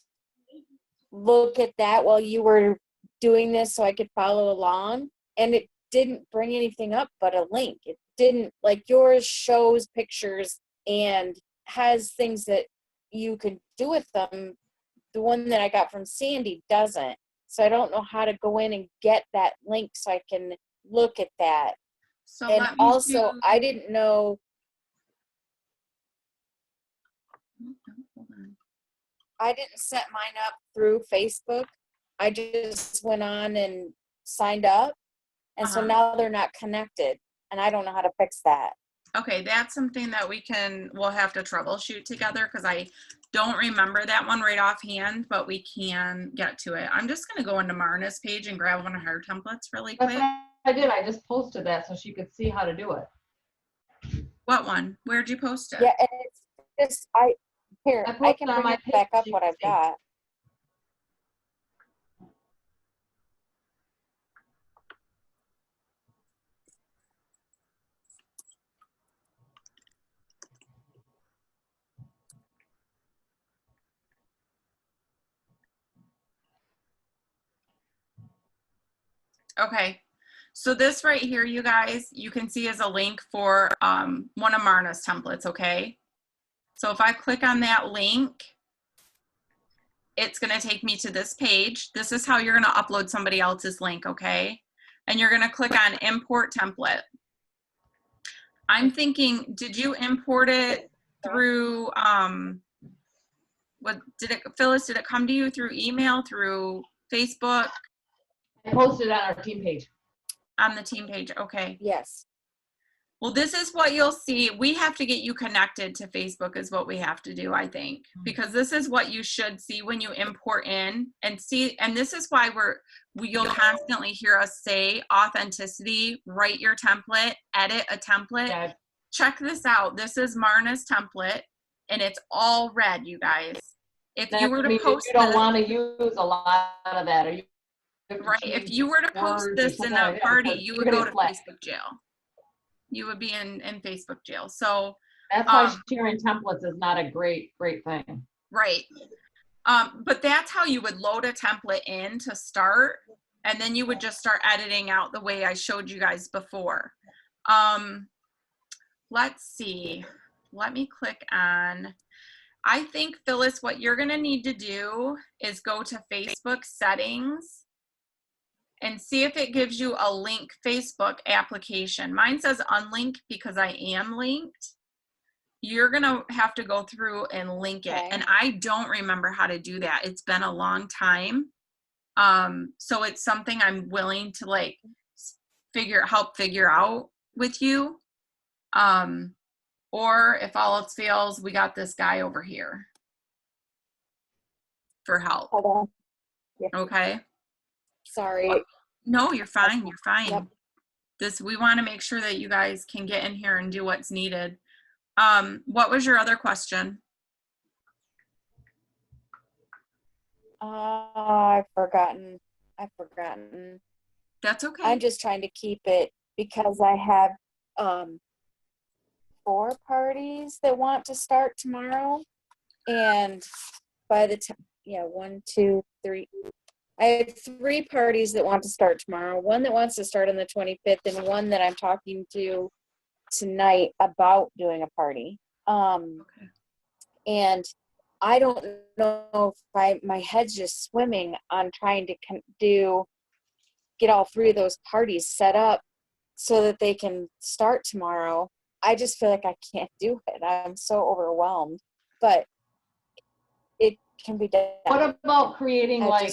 look at that while you were doing this so I could follow along. And it didn't bring anything up but a link. It didn't, like yours shows pictures and has things that you could do with them. The one that I got from Sandy doesn't. So I don't know how to go in and get that link so I can look at that. So and also, I didn't know. I didn't set mine up through Facebook. I just went on and signed up. And so now they're not connected. And I don't know how to fix that. Okay, that's something that we'll have to troubleshoot together, because I don't remember that one right offhand, but we can get to it. I'm just going to go into Marna's page and grab one of her templates really quick. That's what I did. I just posted that so she could see how to do it. What one? Where'd you post it? Yeah, and it's just, I can on bring my it back page, up what I've see. got. Okay. So this right here, you guys, you can see is a link for one of Marna's templates, okay? So if I click on that link, it's gonna take me to this page. This is how you're gonna upload somebody else's link, okay? And you're gonna click on import template. I'm thinking, did you import it through, Phyllis, did it come to you through email, through Facebook, I posted it on our team page. on the team page? Okay. Yes. Well, this is what you'll see. We have to get you connected to Facebook is what we have to do, I think, because this is what you should see when you import in and see. And this is why you'll constantly hear us say authenticity, write your template, edit a template. Yeah. Check this out. This is Marna's template and it's all red, you guys. If you were to post you don't this, want to use a lot of that, or you have to right, if change you were to post words or this in something a like that, party, because you you're would gonna go get to flagged. Facebook jail. You would be in Facebook jail. So That's why sharing templates is not a great thing. right. But that's how you would load a template in to start, and then you would just start editing out the way I showed you guys before. Let's see. Let me click on, I think, Phyllis, what you're gonna need to do is go to Facebook settings and see if it gives you a link Facebook application. Mine says unlink because I am linked. You're gonna have to go through and link it. Okay. And I don't remember how to do that. It's been a long time. So it's something I'm willing to like help figure out with you. Or if all else fails, we got this guy over here for help. Hold on. Yeah. Okay. Sorry. No, you're fine. You're fine. Yep. We want to make sure that you guys can get in here and do what's needed. What was your other question? I've forgotten. That's okay. I'm just trying to keep it because I have 4 parties that want to start tomorrow, and by the time, 1, 2, 3. I have 3 parties that want to start tomorrow. One that wants to start on the 25th, and one that I'm talking to tonight about doing a party. Okay. And I don't know if my head's just swimming on trying to get all 3 of those parties set up so that they can start tomorrow. I just feel like I can't do it. I'm so overwhelmed, but it can be done. What about creating I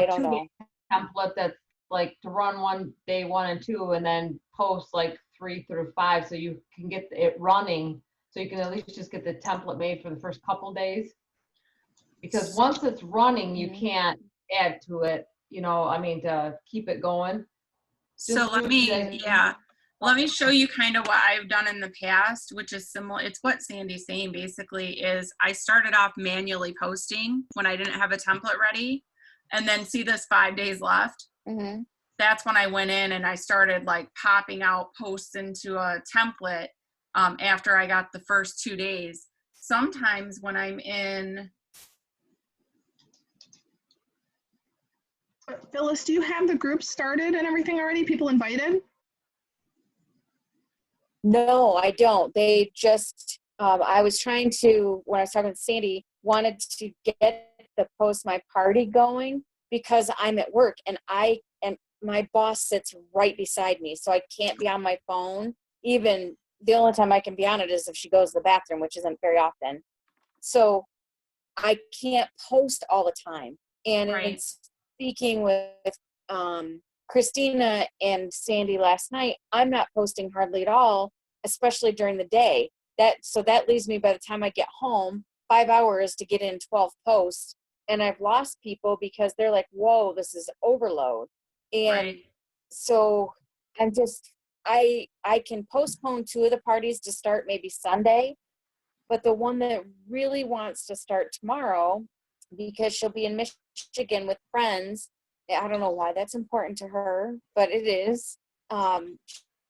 a don't know. 2-day template that's like to run one day 1 and 2, and then post like 3 through 5, so you can get it running, so you can at least just get the template made for the first couple days. Because once it's running, you can't add to it. To keep it going. So let me show you kind of what I've done in the past, which is similar. It's what Sandy's saying basically is I started off manually posting when I didn't have a template ready, and then see this 5 days left. Mm-hmm. That's when I went in and I started like popping out posts into a template after I got the first 2 days. Sometimes when I'm in, Phyllis, do you have the group started and everything already? People invited? No, I don't. They just, I was trying to, when I was talking to Sandy, wanted to get the PostMyParty going because I'm at work and my boss sits right beside me. So I can't be on my phone. Even the only time I can be on it is if she goes to the bathroom, which isn't very often. So I can't post all the time. And right. Speaking with Christina and Sandy last night, I'm not posting hardly at all, especially during the day. So that leaves me, by the time I get home, 5 hours to get in 12 posts. And I've lost people because they're like, whoa, this is overload. And right. So I'm just, I can postpone 2 of the parties to start maybe Sunday, but the one that really wants to start tomorrow, because she'll be in Michigan with friends. I don't know why that's important to her, but it is.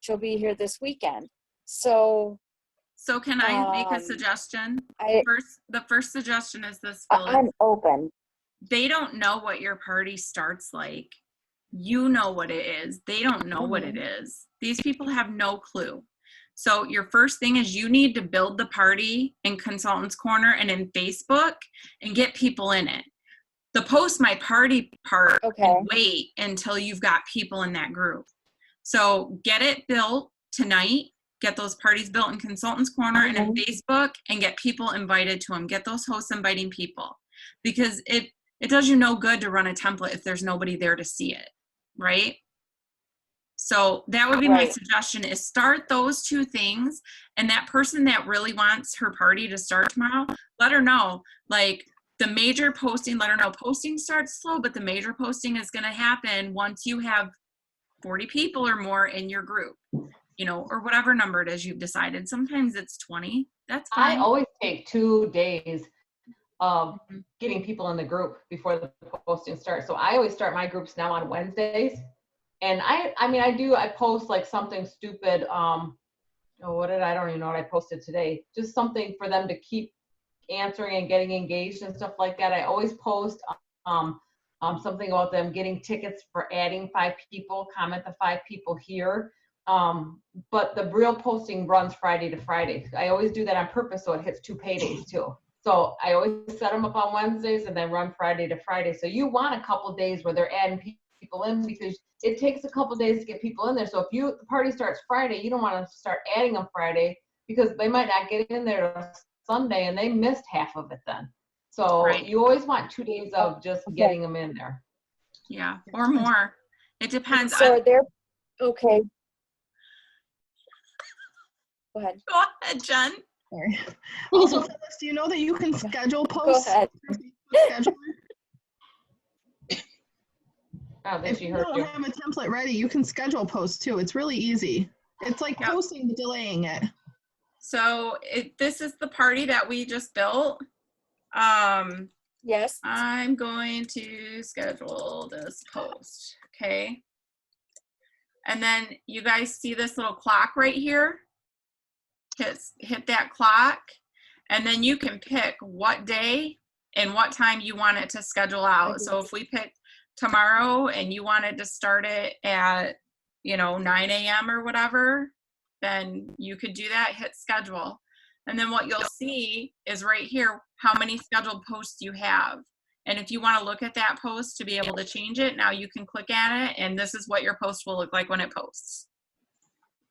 She'll be here this weekend. So can I make a suggestion? The first suggestion is this, Phyllis. I'm open. They don't know what your party starts like. You know what it is. They don't know what it is. These people have no clue. So your first thing is you need to build the party in Consultants Corner and in Facebook and get people in it. The Post My Party part, wait until you've got people in that group. So get it built tonight. Get those parties built in Consultants Corner and in Facebook, and get people invited to them. Get those hosts inviting people, because it does you no good to run a template if there's nobody there to see it, right? So that would be my suggestion, is start those two things. And that person that really wants her party to start tomorrow, let her know, like, the major posting, let her know posting starts slow, but the major posting is going to happen once you have 40 people or more in your group, you know, or whatever number it is you've decided. Sometimes it's 20. That's fine. I always take 2 days of getting people in the group before the posting starts. So I always start my groups now on Wednesdays. And I post like something stupid. I don't even know what I posted today. Just something for them to keep answering and getting engaged and stuff like that. I always post something about them getting tickets for adding 5 people, comment the 5 people here. But the real posting runs Friday to Friday. I always do that on purpose so it hits 2 paydays too. So I always set them up on Wednesdays and then run Friday to Friday. So you want a couple days where they're adding people in, because it takes a couple days to get people in there. So if the party starts Friday, you don't want to start adding them Friday, because they might not get in there Sunday and they missed half of it then. So you always want 2 days of just getting them in there. Yeah, or more. It depends. So they're okay. Go ahead. Go ahead, Jen. Sorry. Also, Phyllis, do you know that you can schedule posts? Go ahead. If you don't have a template ready, you can schedule posts too. It's really easy. It's like posting but delaying it. So this is the party that we just built. Yes. I'm going to schedule this post, okay? And then you guys see this little clock right here? Hit that clock, and then you can pick what day and what time you want it to schedule out. So if we pick tomorrow and you wanted to start it at, 9 a.m. or whatever, then you could do that, hit schedule. And then what you'll see is right here, how many scheduled posts you have. And if you want to look at that post to be able to change it, now you can click at it, and this is what your post will look like when it posts.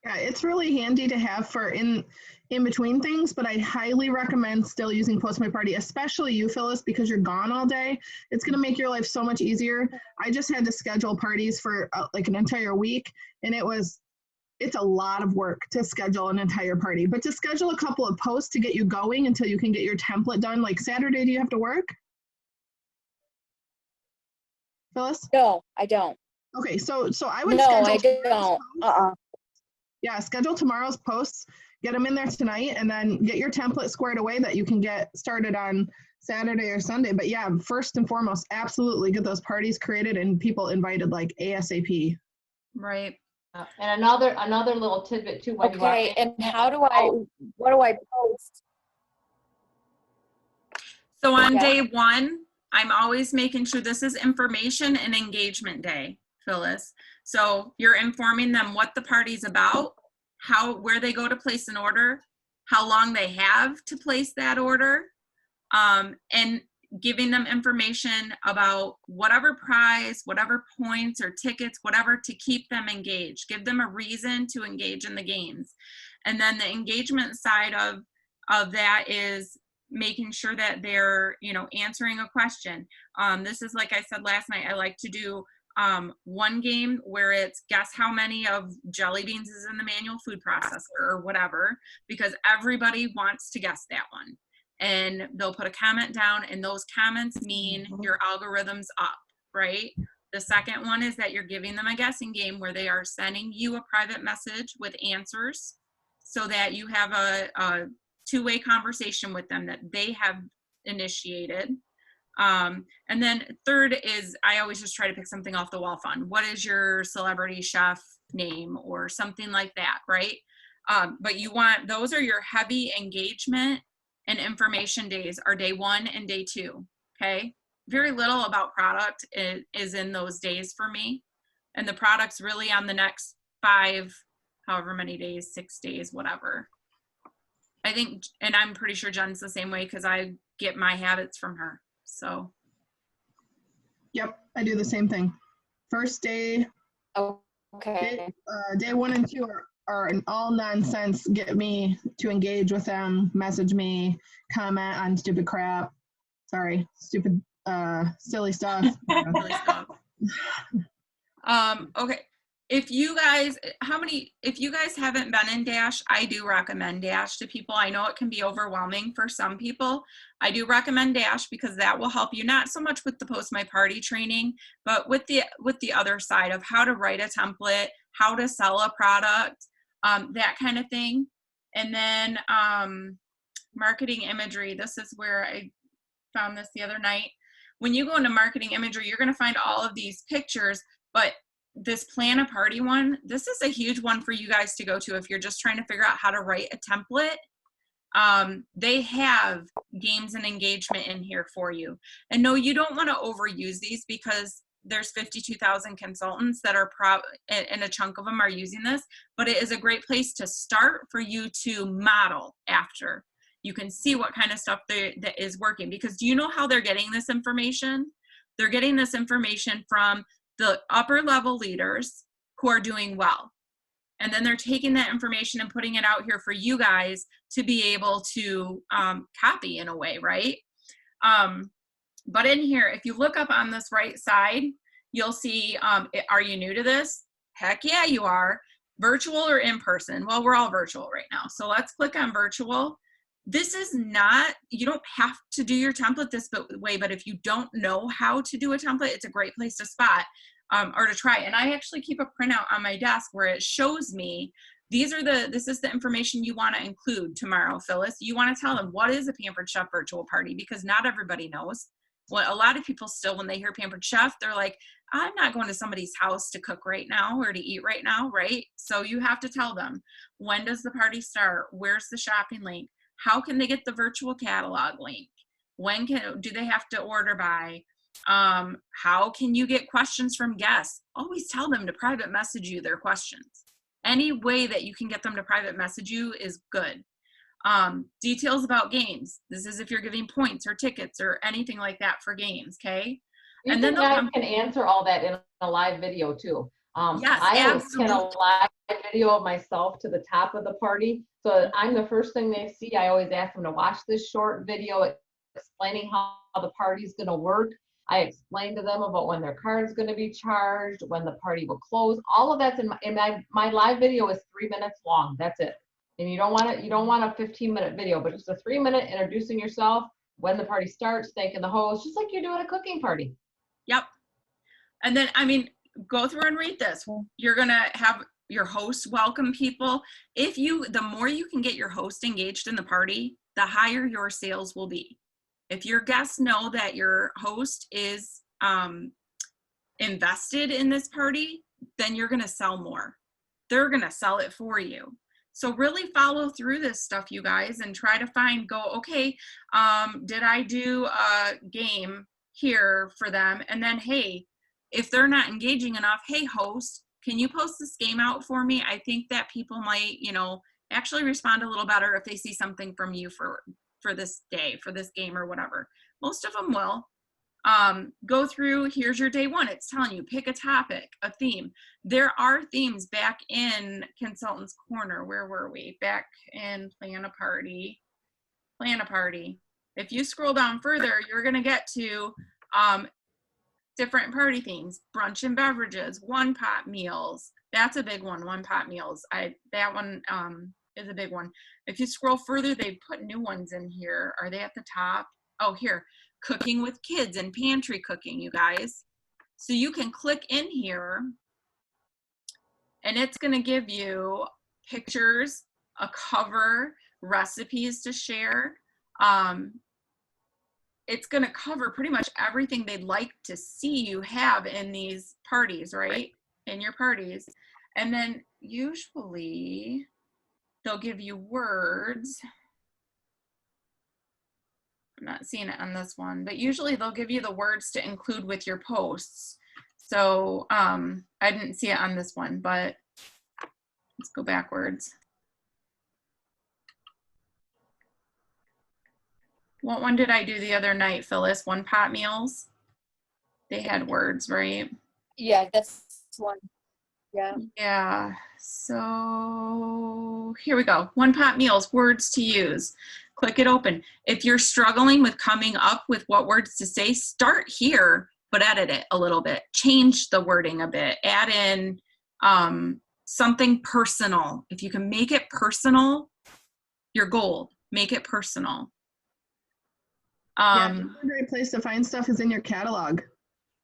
Yeah, it's really handy to have for in between things, but I highly recommend still using Post My Party, especially you, Phyllis, because you're gone all day. It's going to make your life so much easier. I just had to schedule parties for like an entire week, and it's a lot of work to schedule an entire party, but to schedule a couple of posts to get you going until you can get your template done. Like Saturday, do you have to work, Phyllis? No, I don't. Okay, so I would No, schedule I don't. Yeah, schedule tomorrow's posts, get them in there tonight, and then get your template squared away that you can get started on Saturday or Sunday. But yeah, first and foremost, absolutely get those parties created and people invited like ASAP. Right. And another little tidbit too. Okay, and what do I post? So on day 1, I'm always making sure this is information and engagement day, Phyllis. So you're informing them what the party's about, where they go to place an order, how long they have to place that order, and giving them information about whatever prize, whatever points or tickets, whatever, to keep them engaged. Give them a reason to engage in the games. And then the engagement side of that is making sure that they're, answering a question. This is, like I said last night, I like to do one game where it's guess how many of jelly beans is in the manual food processor or whatever, because everybody wants to guess that one. And they'll put a comment down, and those comments mean your algorithm's up, right? The second one is that you're giving them a guessing game where they are sending you a private message with answers so that you have a two-way conversation with them that they have initiated. And then third is, I always just try to pick something off the wall fun. What is your celebrity chef name or something like that, right? But those are your heavy engagement and information days, are day 1 and day 2, okay? Very little about product is in those days for me. and the product's really on the next 5, however many days, 6 days, whatever. I think, and I'm pretty sure Jen's the same way because I get my habits from her. So. Yep, I do the same thing. First day, Okay. day 1 and 2 are an all nonsense. Get me to engage with them, message me, comment on stupid crap. Sorry, stupid, silly stuff. Silly stuff. Okay. If you guys haven't been in Dash, I do recommend Dash to people. I know it can be overwhelming for some people. I do recommend Dash because that will help you not so much with the PostMyParty training, but with the other side of how to write a template, how to sell a product, that kind of thing. And then marketing imagery. This is where I found this the other night. When you go into marketing imagery, you're going to find all of these pictures, but this plan a party one, this is a huge one for you guys to go to if you're just trying to figure out how to write a template. They have games and engagement in here for you. And no, you don't want to overuse these because there's 52,000 consultants that are and a chunk of them are using this, but it is a great place to start for you to model after. You can see what kind of stuff that is working, because do you know how they're getting this information? They're getting this information from the upper level leaders who are doing well. And then they're taking that information and putting it out here for you guys to be able to copy in a way, right? But in here, if you look up on this right side, you'll see, are you new to this? Heck yeah, you are. Virtual or in person? Well, we're all virtual right now. So let's click on virtual. This is not, you don't have to do your template this way, but if you don't know how to do a template, it's a great place to spot or to try. And I actually keep a printout on my desk where it shows me, this is the information you want to include tomorrow, Phyllis. You want to tell them what is a Pampered Chef virtual party, because not everybody knows. Well, a lot of people still, when they hear Pampered Chef, they're like, I'm not going to somebody's house to cook right now or to eat right now, right? So you have to tell them, when does the party start? Where's the shopping link? How can they get the virtual catalog link? When do they have to order by? How can you get questions from guests? Always tell them to private message you their questions. Any way that you can get them to private message you is good. Details about games. This is if you're giving points or tickets or anything like that for games, okay? And then I can answer all that in a live video too. Yes, I absolutely. can a live video of myself to the top of the party. So I'm the first thing they see. I always ask them to watch this short video explaining how the party's going to work. I explain to them about when their card is going to be charged, when the party will close. All of that's in my live video is 3 minutes long. That's it. And you don't want a 15-minute video, but just a 3-minute introducing yourself, when the party starts, thanking the host, just like you do at a cooking party. Yep. And then, I mean, go through and read this. You're going to have your host welcome people. The more you can get your host engaged in the party, the higher your sales will be. If your guests know that your host is invested in this party, then you're going to sell more. They're going to sell it for you. So really follow through this stuff, you guys, and try to okay, did I do a game here for them? And then, hey, if they're not engaging enough, hey, host, can you post this game out for me? I think that people might, actually respond a little better if they see something from you for this day, for this game or whatever. Most of them will. Go through, here's your day one. It's telling you, pick a topic, a theme. There are themes back in Consultants Corner. Where were we? Back in Plan a Party. If you scroll down further, you're going to get to different party themes, brunch and beverages, one-pot meals. That's a big one, one-pot meals. That one is a big one. If you scroll further, they put new ones in here. Are they at the top? Oh, here. Cooking with kids and pantry cooking, you guys. So you can click in here and it's going to give you pictures, a cover, recipes to share. It's going to cover pretty much everything they'd like to see you have in these parties, right? In your parties. And then usually they'll give you words. I'm not seeing it on this one, but usually they'll give you the words to include with your posts. So I didn't see it on this one, but let's go backwards. What one did I do the other night, Phyllis? One pot meals? They had words, right? Yeah, that's one. Yeah. Yeah, so here we go. One pot meals, words to use. Click it open. If you're struggling with coming up with what words to say, start here, but edit it a little bit. Change the wording a bit. Add in something personal. If you can make it personal, your goal, make it personal. Yeah, a great place to find stuff is in your catalog.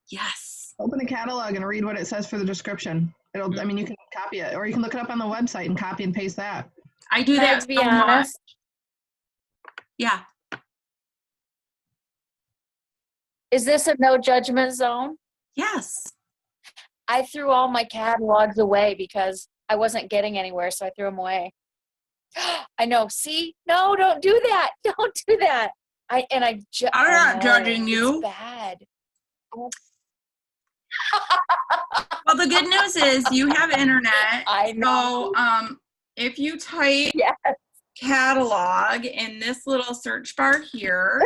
Yes. Open a catalog and read what it says for the description. It'll, I mean, you can copy it, or you can look it up on the website and copy and paste that. I do Can I that be so much. honest? Yeah. Is this a no judgment zone? Yes. I threw all my catalogs away because I wasn't getting anywhere, so I threw them away. I know. See? No, don't do that. Don't do that. I'm not judging you. It's bad. Well, the good news is you have internet. I know. So if you type Yes. catalog in this little search bar here,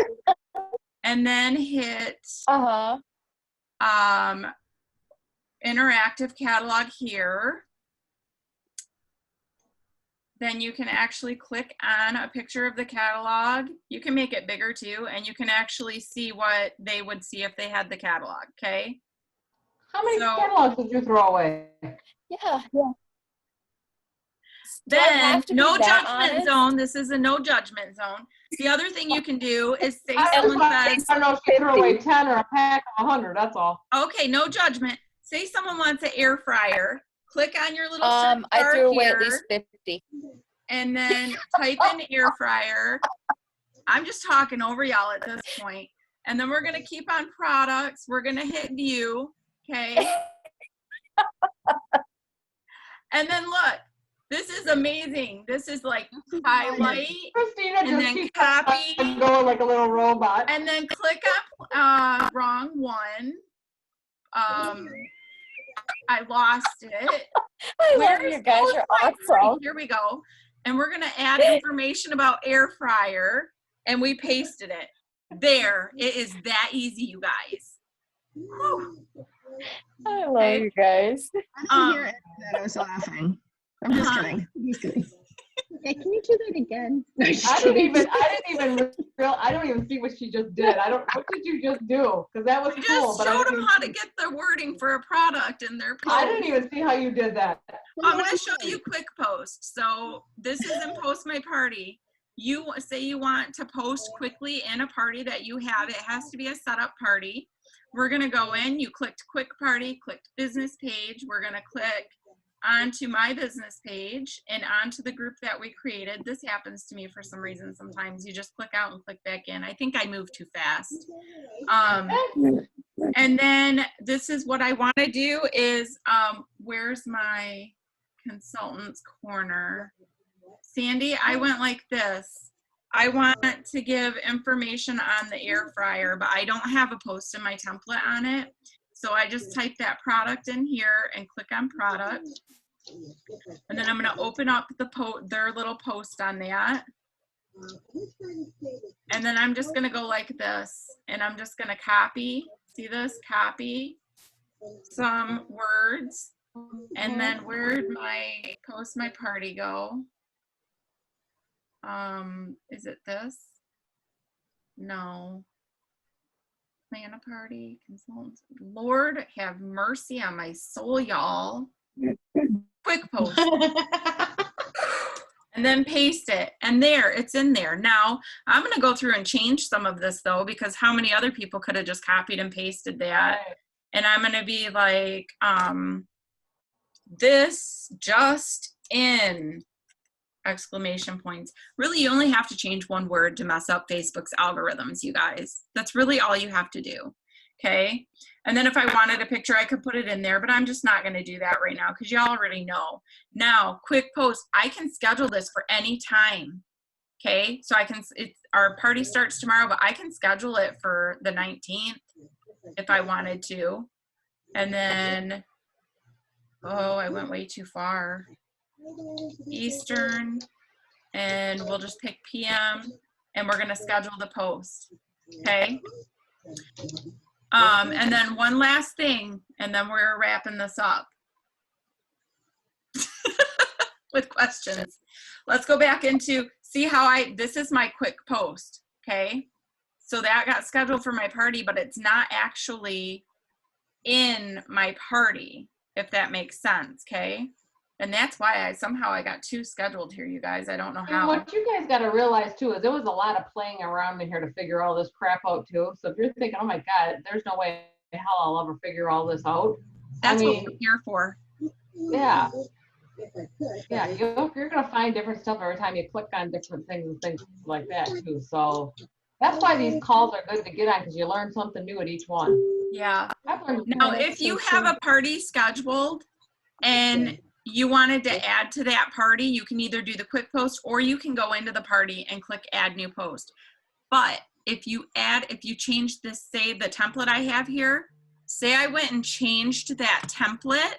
and then hit interactive catalog here, then you can actually click on a picture of the catalog. You can make it bigger too, and you can actually see what they would see if they had the catalog, okay? How many catalogs did you throw away? Yeah. Then no judgment zone. This is a no judgment zone. The other thing you can do is say someone says, I don't know if you throw away 10 or a pack of 100, that's all. okay, no judgment. Say someone wants an air fryer. Click on your little search bar I threw away here, at least 50. and then type in air fryer. I'm just talking over y'all at this point. And then we're going to keep on products. We're going to hit view, okay? And then look, this is amazing. This is like highlight, Christina and just then keeps copy, going like a little robot. and then click up wrong one. I lost it. I love you guys. You're awesome. Here we go. And we're going to add information about air fryer, and we pasted it. There. It is that easy, you guys. Whew. I love you guys. I didn't hear any of that. I was laughing. I'm just kidding. I'm just kidding. Yeah, can you do that again? No, I don't even see what she just did. What did you just do? Because that was I cool. just showed them how to get the wording for a product in their post. I didn't even see how you did that. I'm going to show you quick post. So this is in Post My Party. You say you want to post quickly in a party that you have. It has to be a setup party. We're going to go in. You clicked quick party, clicked business page. We're going to click onto my business page and onto the group that we created. This happens to me for some reason. Sometimes you just click out and click back in. I think I moved too fast. And then this is what I want to do is, where's my consultant's corner? Sandy, I went like this. I want to give information on the air fryer, but I don't have a post in my template on it. So I just type that product in here and click on product. And then I'm going to open up their little post on that. And then I'm just going to go like this, and I'm just going to copy. See this? Copy some words. And then where'd my Post My Party go? Is it this? No. Plan a party, consultants. Lord have mercy on my soul, y'all. Quick post. And then paste it. And there, it's in there. Now, I'm going to go through and change some of this, though, because how many other people could have just copied and pasted that? Right. And I'm going to be like, this just in, exclamation points. Really, you only have to change one word to mess up Facebook's algorithms, you guys. That's really all you have to do. Okay. And then if I wanted a picture, I could put it in there, but I'm just not going to do that right now because y'all already know. Now, quick post. I can schedule this for any time. Okay. So our party starts tomorrow, but I can schedule it for the 19th if I wanted to. And then, oh, I went way too far. Eastern, and we'll just pick PM, and we're gonna schedule the post, okay? And then one last thing, and then we're wrapping this up with questions. Let's go back into, see how this is my quick post, okay? So that got scheduled for my party, but it's not actually in my party, if that makes sense, okay? And that's why somehow I got two scheduled here, you guys. I don't know And how. what you guys got to realize too is there was a lot of playing around in here to figure all this crap out too. So if you're thinking, oh my God, there's no way in hell I'll ever figure all this out. That's I what mean, we're here for. Yeah. Yeah, you're gonna find different stuff every time you click on different things and things like that too. So that's why these calls are good to get on, because you learn something new at each one. Yeah. I've learned Now, if you have a party scheduled and you wanted to add to that party, you can either do the quick post or you can go into the party and click add new post. But if you change this, say the template I have here, say I went and changed that template,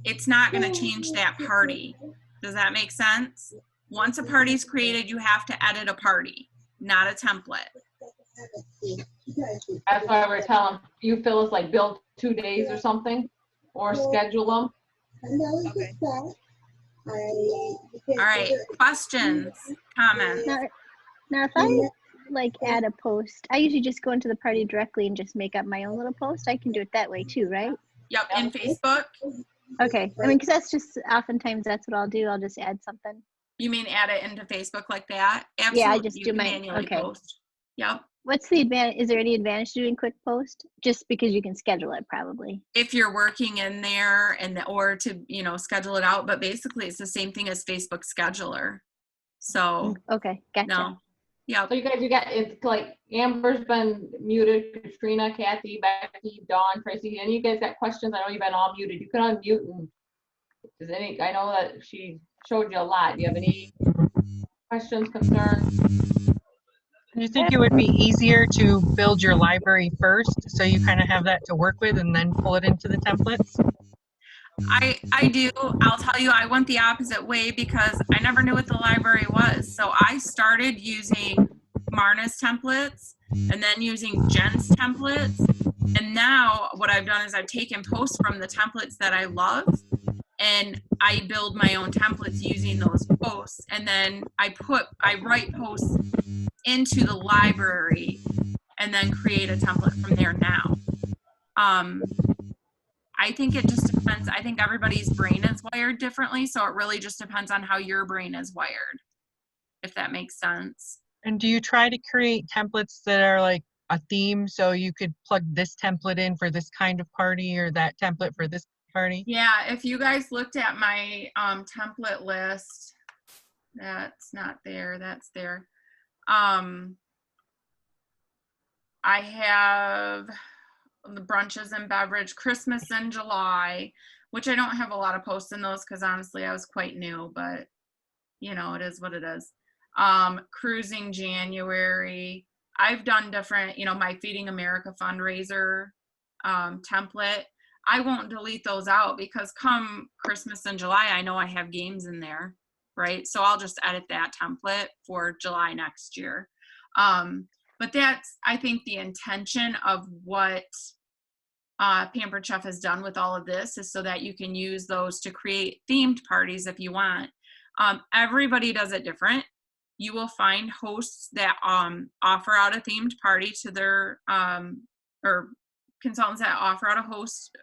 it's not going to change that party. Does that make sense? Once a party is created, you have to edit a party, not a template. That's why we're telling you, Phyllis, like build 2 days or something, or schedule them. Okay. All right, questions, comments? Now if I like add a post, I usually just go into the party directly and just make up my own little post. I can do it that way too, right? Yep, in Facebook. Okay. I mean, because that's just oftentimes that's what I'll do. I'll just add something. You mean add it into Facebook like that? Absolutely. Yeah, I just you do can my manually okay. post. Yep. What's the advantage? Is there any advantage to doing quick post? Just because you can schedule it, probably. If you're working in there or to schedule it out, but basically it's the same thing as Facebook Scheduler. So Okay, gotcha. no. Yeah. So you guys, it's like Amber's been muted, Katrina, Kathy, Becky, Dawn, Tracy, and you guys got questions. I know you've been all muted. You can unmute and I know that she showed you a lot. Do you have any questions, concerns? Do you think it would be easier to build your library first, so you kind of have that to work with and then pull it into the templates? I do. I'll tell you, I went the opposite way because I never knew what the library was. So I started using Marna's templates and then using Jen's templates. And now what I've done is I've taken posts from the templates that I love and I build my own templates using those posts. And then I write posts into the library and then create a template from there now. I think it just depends. I think everybody's brain is wired differently, so it really just depends on how your brain is wired, if that makes sense. And do you try to create templates that are like a theme, so you could plug this template in for this kind of party or that template for this party? Yeah, if you guys looked at my template list, that's not there, that's there. I have the brunches and beverage, Christmas in July, which I don't have a lot of posts in those because honestly I was quite new, but it is what it is. Cruising January. I've done different, my Feeding America fundraiser template. I won't delete those out because come Christmas in July, I know I have games in there, right? So I'll just edit that template for July next year. But that's, I think, the intention of what Pampered Chef has done with all of this is so that you can use those to create themed parties if you want. Everybody does it different. You will find hosts that offer out a themed party to their, or consultants that offer out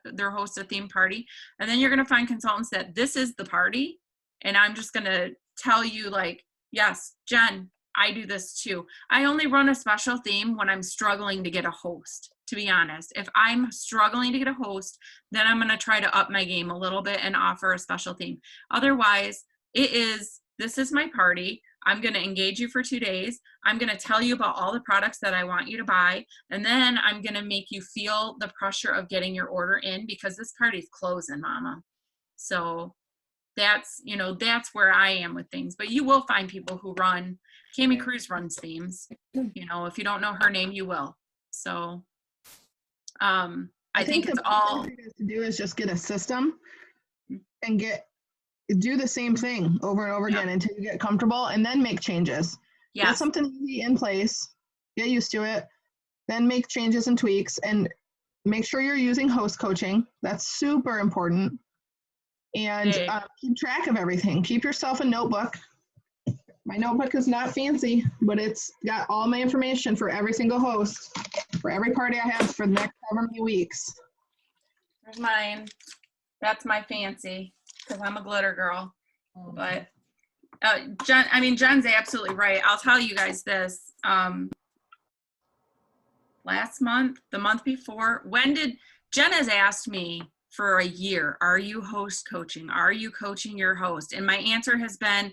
their host a themed party. And then you're going to find consultants that this is the party. And I'm just going to tell you like, yes, Jen, I do this too. I only run a special theme when I'm struggling to get a host, to be honest. If I'm struggling to get a host, then I'm going to try to up my game a little bit and offer a special theme. Otherwise, this is my party. I'm going to engage you for 2 days. I'm going to tell you about all the products that I want you to buy. And then I'm going to make you feel the pressure of getting your order in because this party's closing, mama. So that's where I am with things. But you will find people who run. Cami Cruz runs themes. If you don't know her name, you will. So I think it's the all, best thing to do is just get a system and do the same thing over and over Yeah. again until you get comfortable, and then make changes. Get yes, something easy in place, get used to it, then make changes and tweaks, and make sure you're using host coaching. That's super important. And Big. keep track of everything. Keep yourself a notebook. My notebook is not fancy, but it's got all my information for every single host, for every party I have for the next however many weeks. There's mine. That's my fancy, because I'm a glitter girl. But Jen's absolutely right. I'll tell you guys this. Last month, the month before, Jen has asked me for a year, are you host coaching? Are you coaching your host? And my answer has been,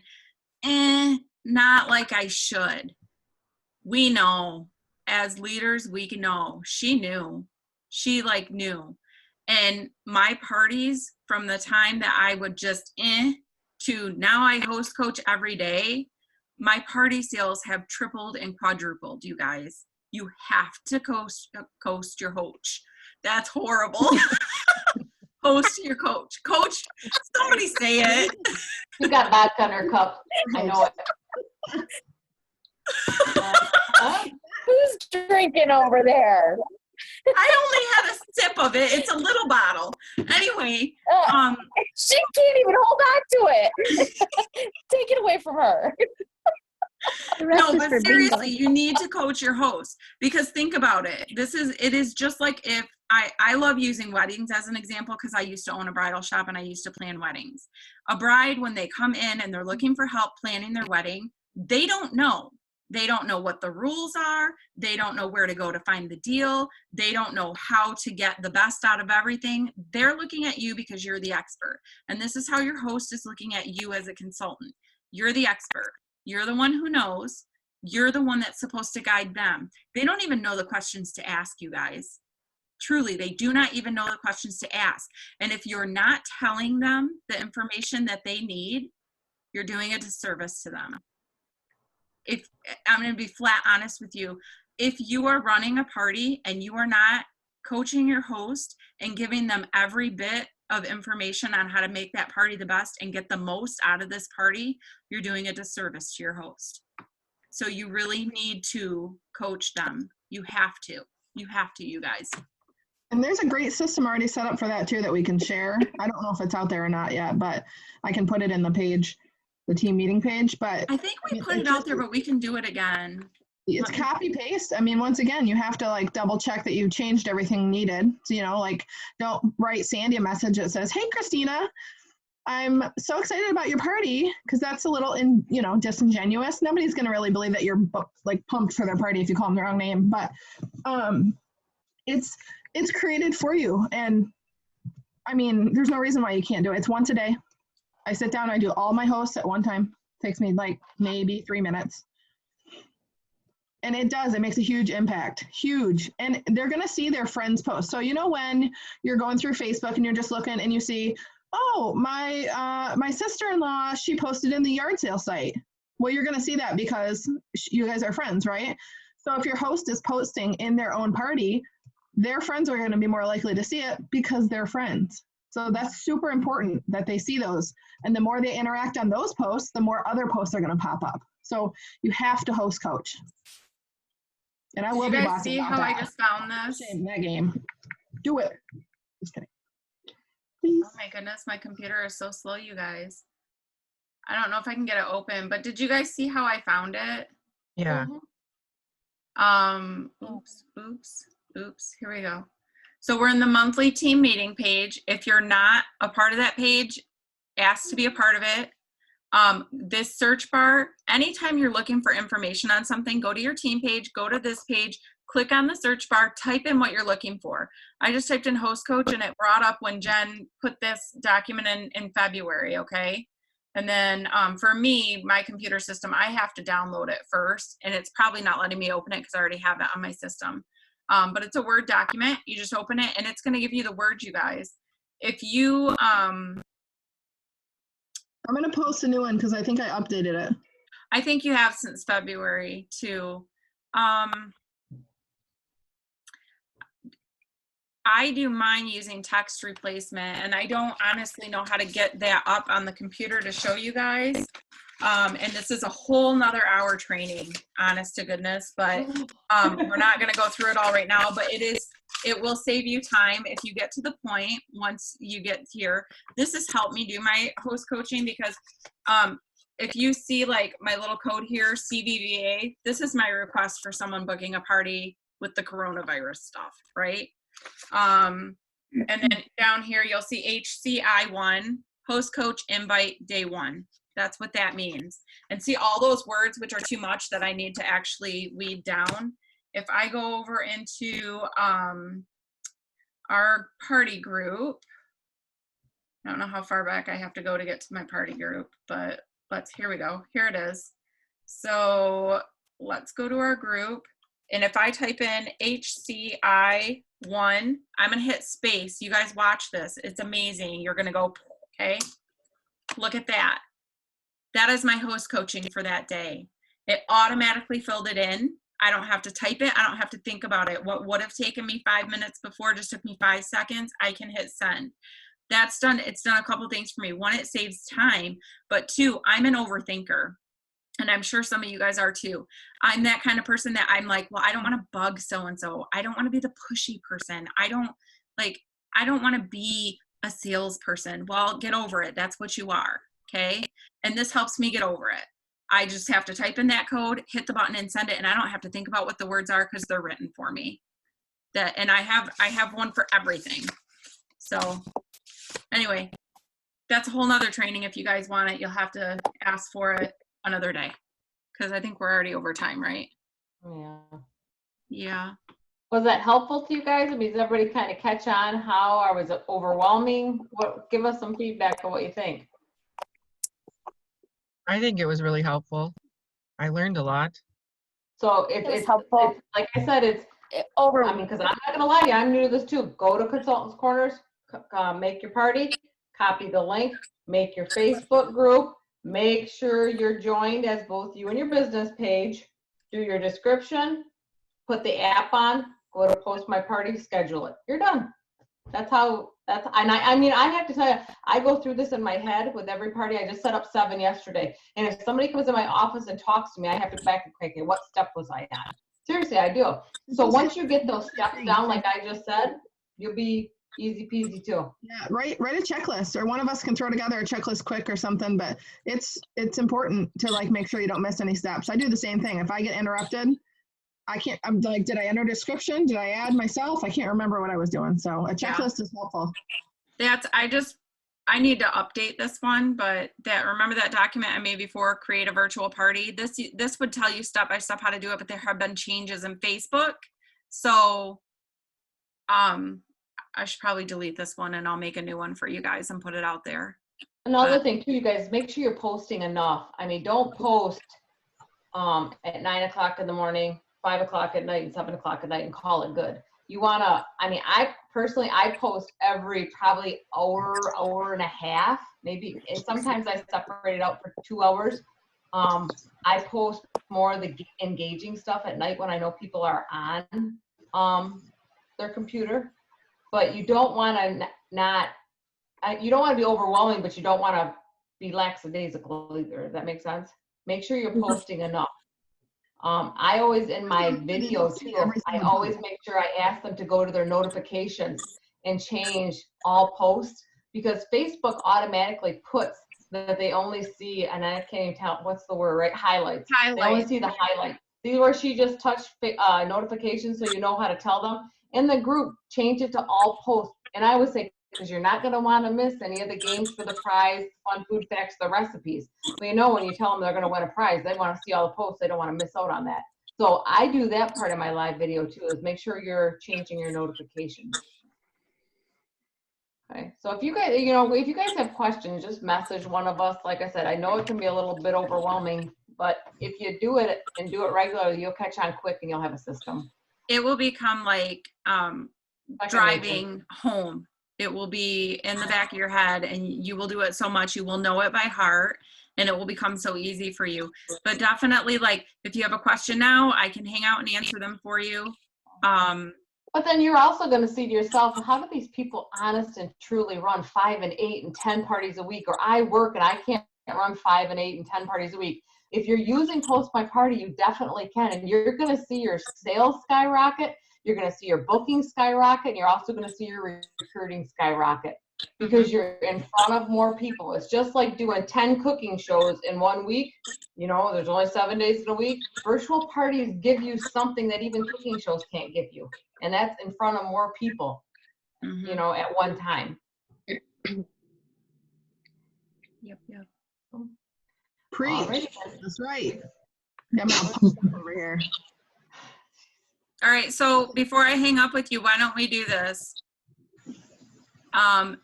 not like I should. We know. As leaders, we know. She knew. She knew. And my parties, from the time that I would just to now I host coach every day, my party sales have tripled and quadrupled, you guys. You have to coast your coach. That's horrible. Host your coach. Coach, somebody say it. You got vodka in her cup. I know it. Who's drinking over there? I only had a sip of it. It's a little bottle. Anyway, She can't even hold on to it. Take it away from her. The rest no, is but for seriously, bingo. you need to coach your host, because think about it. It is just like if I love using weddings as an example, because I used to own a bridal shop and I used to plan weddings. A bride, when they come in and they're looking for help planning their wedding, they don't know. They don't know what the rules are. They don't know where to go to find the deal. They don't know how to get the best out of everything. They're looking at you because you're the expert. And this is how your host is looking at you as a consultant. You're the expert. You're the one who knows. You're the one that's supposed to guide them. They don't even know the questions to ask, you guys. Truly, they do not even know the questions to ask. And if you're not telling them the information that they need, you're doing a disservice to them. If I'm going to be flat honest with you, if you are running a party and you are not coaching your host and giving them every bit of information on how to make that party the best and get the most out of this party, you're doing a disservice to your host. So you really need to coach them. You have to. You have to, you guys. And there's a great system already set up for that too that we can share. I don't know if it's out there or not yet, but I can put it in the page, the team meeting page. But I think we put it out there, but we can do it again. It's copy paste. I mean, once again, you have to double check that you changed everything needed. So, don't write Sandy a message that says, "Hey, Christina, I'm so excited about your party," because that's a little, disingenuous. Nobody's going to really believe that you're pumped for their party if you call them the wrong name. But it's created for you, and I mean, there's no reason why you can't do it. It's once a day. I sit down, I do all my hosts at one time. It takes me maybe 3 minutes. And it makes a huge impact, huge. And they're going to see their friends post. So, when you're going through Facebook and you're just looking and you see, oh, my sister-in-law, she posted in the yard sale site. Well, you're going to see that because you guys are friends, right? So if your host is posting in their own party, their friends are going to be more likely to see it because they're friends. So that's super important that they see those. And the more they interact on those posts, the more other posts are going to pop up. So you have to host coach. And I will be bossy see about how that. I just found this? In that game. Do it. Just kidding. Please. Oh my goodness, my computer is so slow, you guys. I don't know if I can get it open, but did you guys see how I found it? Yeah. Oops. Here we go. So we're in the monthly team meeting page. If you're not a part of that page, ask to be a part of it. This search bar, anytime you're looking for information on something, go to your team page, go to this page, click on the search bar, type in what you're looking for. I just typed in host coach and it brought up when Jen put this document in February, okay? And then for me, my computer system, I have to download it first, and it's probably not letting me open it because I already have it on my system. But it's a Word document. You just open it and it's going to give you the words, you guys. If you I'm going to post a new one because I think I updated it. I think you have since February too. I do mine using text replacement, and I don't honestly know how to get that up on the computer to show you guys. And this is a whole nother hour training, honest to goodness, but we're not going to go through it all right now, but it will save you time if you get to the point once you get here. This has helped me do my host coaching because if you see like my little code here, CVVA, this is my request for someone booking a party with the coronavirus stuff, right? And then down here, you'll see HCI1, host coach invite day 1. That's what that means. And see all those words, which are too much that I need to actually weed down. If I go over into our party group, I don't know how far back I have to go to get to my party group, but here we go. Here it is. So let's go to our group. And if I type in HCI1, I'm going to hit space. You guys watch this. It's amazing. You're going to go, okay, look at that. That is my host coaching for that day. It automatically filled it in. I don't have to type it. I don't have to think about it. What would have taken me 5 minutes before just took me 5 seconds. I can hit send. That's done. It's done a couple things for me. One, it saves time, but 2, I'm an overthinker. And I'm sure some of you guys are too. I'm that kind of person that I'm like, well, I don't want to bug so-and-so. I don't want to be the pushy person. I don't want to be a salesperson. Well, get over it. That's what you are. Okay. And this helps me get over it. I just have to type in that code, hit the button and send it. And I don't have to think about what the words are because they're written for me. And I have one for everything. So anyway, that's a whole nother training. If you guys want it, you'll have to ask for it another day because I think we're already over time, right? Yeah. Yeah. Was that helpful to you guys? I mean, does everybody kind of catch on how, or was it overwhelming? Give us some feedback on what you think. I think it was really helpful. I learned a lot. So It's helpful. it's like I said, it's Over. I mean, because I'm not gonna lie to you, I'm new to this too. Go to Consultants Corners, make your party, copy the link, make your Facebook group, make sure you're joined as both you and your business page, do your description, put the app on, go to PostMyParty, schedule it. You're done. I mean, I have to tell you, I go through this in my head with every party. I just set up 7 yesterday. And if somebody comes in my office and talks to me, I have to back and okay, what step was I on? Seriously, I do. So once you get those steps down, like I just said, you'll be easy peasy too. Yeah, write a checklist, or one of us can throw together a checklist quick or something, but it's important to like make sure you don't miss any steps. I do the same thing. If I get interrupted, I'm like, did I enter description? Did I add myself? I can't remember what I was doing. So a checklist is helpful. I need to update this one, but remember that document I made before, create a virtual party? This would tell you step by step how to do it, but there have been changes in Facebook. So I should probably delete this one and I'll make a new one for you guys and put it out there. Another thing too, you guys, make sure you're posting enough. I mean, don't post at 9 o'clock in the morning, 5 o'clock at night, and 7 o'clock at night and call it good. You want to, I mean, I post every probably hour and a half, maybe, and sometimes I separate it out for 2 hours. I post more of the engaging stuff at night when I know people are on their computer, but you don't want to you don't want to be overwhelming, but you don't want to be lackadaisical either. Does that make sense? Make sure you're posting enough. I always, in my video too, I always make sure I ask them to go to their notifications and change all posts, because Facebook automatically puts that they only see, and I can't even tell what's the word, right? Highlights. They only see the highlights. See where she just touched notifications, so you know how to tell them. In the group, change it to all posts. And I would say, because you're not going to want to miss any of the games for the prize, fun food facts, the recipes. Well, you know, when you tell them they're going to win a prize, they want to see all the posts. They don't want to miss out on that. So I do that part of my live video too, is make sure you're changing your notifications. Okay, so if you guys have questions, just message one of us. Like I said, I know it can be a little bit overwhelming, but if you do it and do it regularly, you'll catch on quick and you'll have a system. It will become like driving home. It will be in the back of your head, and you will do it so much, you will know it by heart, and it will become so easy for you. But definitely, like, if you have a question now, I can hang out and answer them for you. But then you're also going to see to yourself, well, how do these people honest and truly run 5 and 8 and 10 parties a week? Or I work and I can't run 5 and 8 and 10 parties a week. If you're using Post My Party, you definitely can. And you're going to see your sales skyrocket. You're going to see your booking skyrocket. And you're also going to see your recruiting skyrocket because you're in front of more people. It's just like doing 10 cooking shows in 1 week. You know, there's only 7 days in a week. Virtual parties give you something that even cooking shows can't give you. And that's in front of more people, you know, at one time. Yep. Preach. That's right. Yeah, I'm over here. All right, so before I hang up with you, why don't we do this?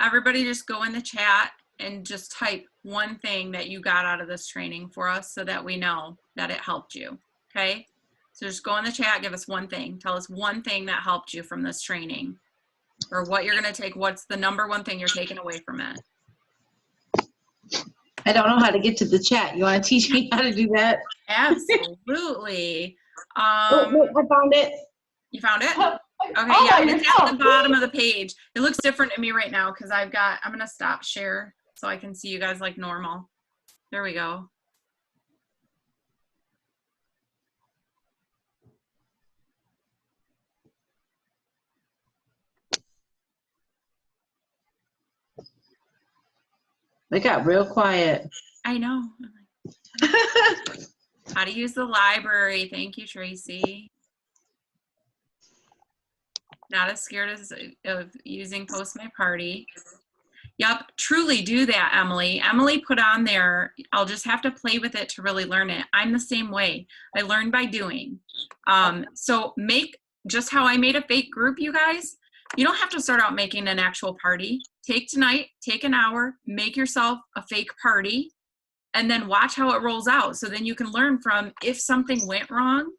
Everybody just go in the chat and just type one thing that you got out of this training for us so that we know that it helped you, okay? So just go in the chat, give us one thing. Tell us one thing that helped you from this training or what you're gonna take. What's the number one thing you're taking away from it? I don't know how to get to the chat. You want to teach me how to do that? Absolutely. I found it. You found it? Okay, Oh, yeah, you're it's at the bottom of the page. It looks different to me right now because I'm gonna stop share so I can see you guys like normal. There we go. They got real quiet. I know. How to use the library. Thank you, Tracy. Not as scared of using PostMyParty. Yep, truly do that, Emily. Emily put on there, I'll just have to play with it to really learn it. I'm the same way. I learn by doing. So make, just how I made a fake group, you guys, you don't have to start out making an actual party. Take tonight, take an hour, make yourself a fake party, and then watch how it rolls out. So then you can learn from if something went wrong,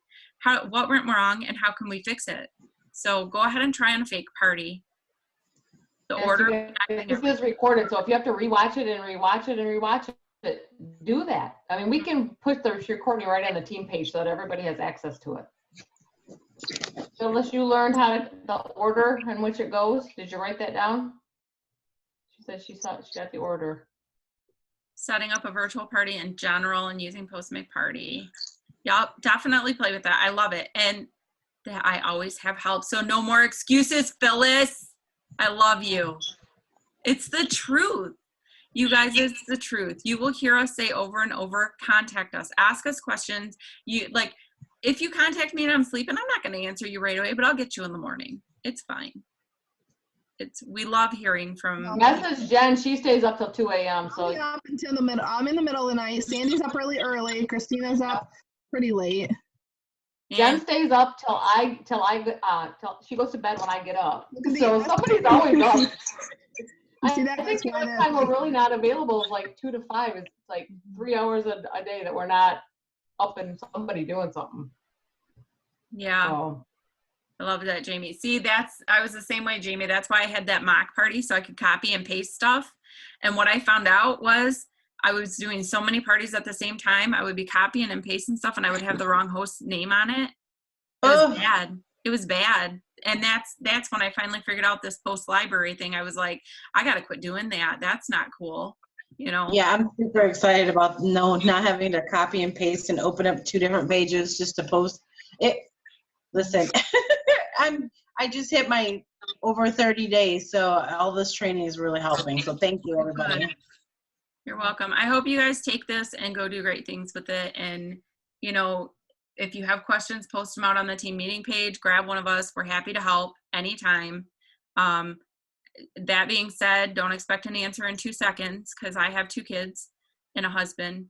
what went wrong and how can we fix it. So go ahead and try on a fake party. The order. This is recorded, so if you have to rewatch it and rewatch it and rewatch it, do that. I mean, we can put the recording right on the team page so that everybody has access to it. So unless you learned the order in which it goes, did you write that down? She said she got the order. Setting up a virtual party in general and using PostMyParty. Yep, definitely play with that. I love it. And that I always have help. So no more excuses, Phyllis. I love you. It's the truth. You guys, it's the truth. You will hear us say over and over, contact us, ask us questions. You like, if you contact me and I'm sleeping, I'm not going to answer you right away, but I'll get you in the morning. It's fine. We love hearing from. Message Jen, she stays up till 2 a.m. So I'm until the middle. I'm in the middle of the night. Sandy's up really early. Christina's up pretty late. Jen stays up till she goes to bed when I get up. So somebody's always up. I think the only time we're really not available is like 2 to 5. It's like 3 hours a day that we're not up and somebody doing something. Yeah. So. I love that, Jamie. See, I was the same way, Jamie. That's why I had that mock party so I could copy and paste stuff. And what I found out was I was doing so many parties at the same time. I would be copying and pasting stuff and I would have the wrong host name on it. It was bad. It was bad. And that's when I finally figured out this post library thing. I was like, I got to quit doing that. That's not cool. You know? Yeah, I'm super excited about not having to copy and paste and open up 2 different pages just to post it. Listen, I just hit my over 30 days, so all this training is really helping. So thank you, everybody. You're welcome. I hope you guys take this and go do great things with it. And, you know, if you have questions, post them out on the team meeting page, grab one of us. We're happy to help anytime. That being said, don't expect an answer in 2 seconds because I have 2 kids and a husband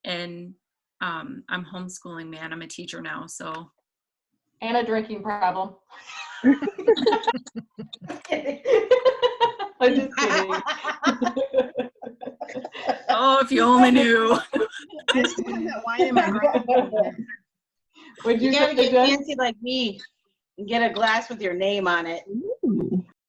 and I'm homeschooling, man. I'm a teacher now, so. And a drinking problem. I'm just kidding. Oh, if you only knew. I still have that wine in my glass. You gotta get fancy like me and get a glass with your name on it. Ooh.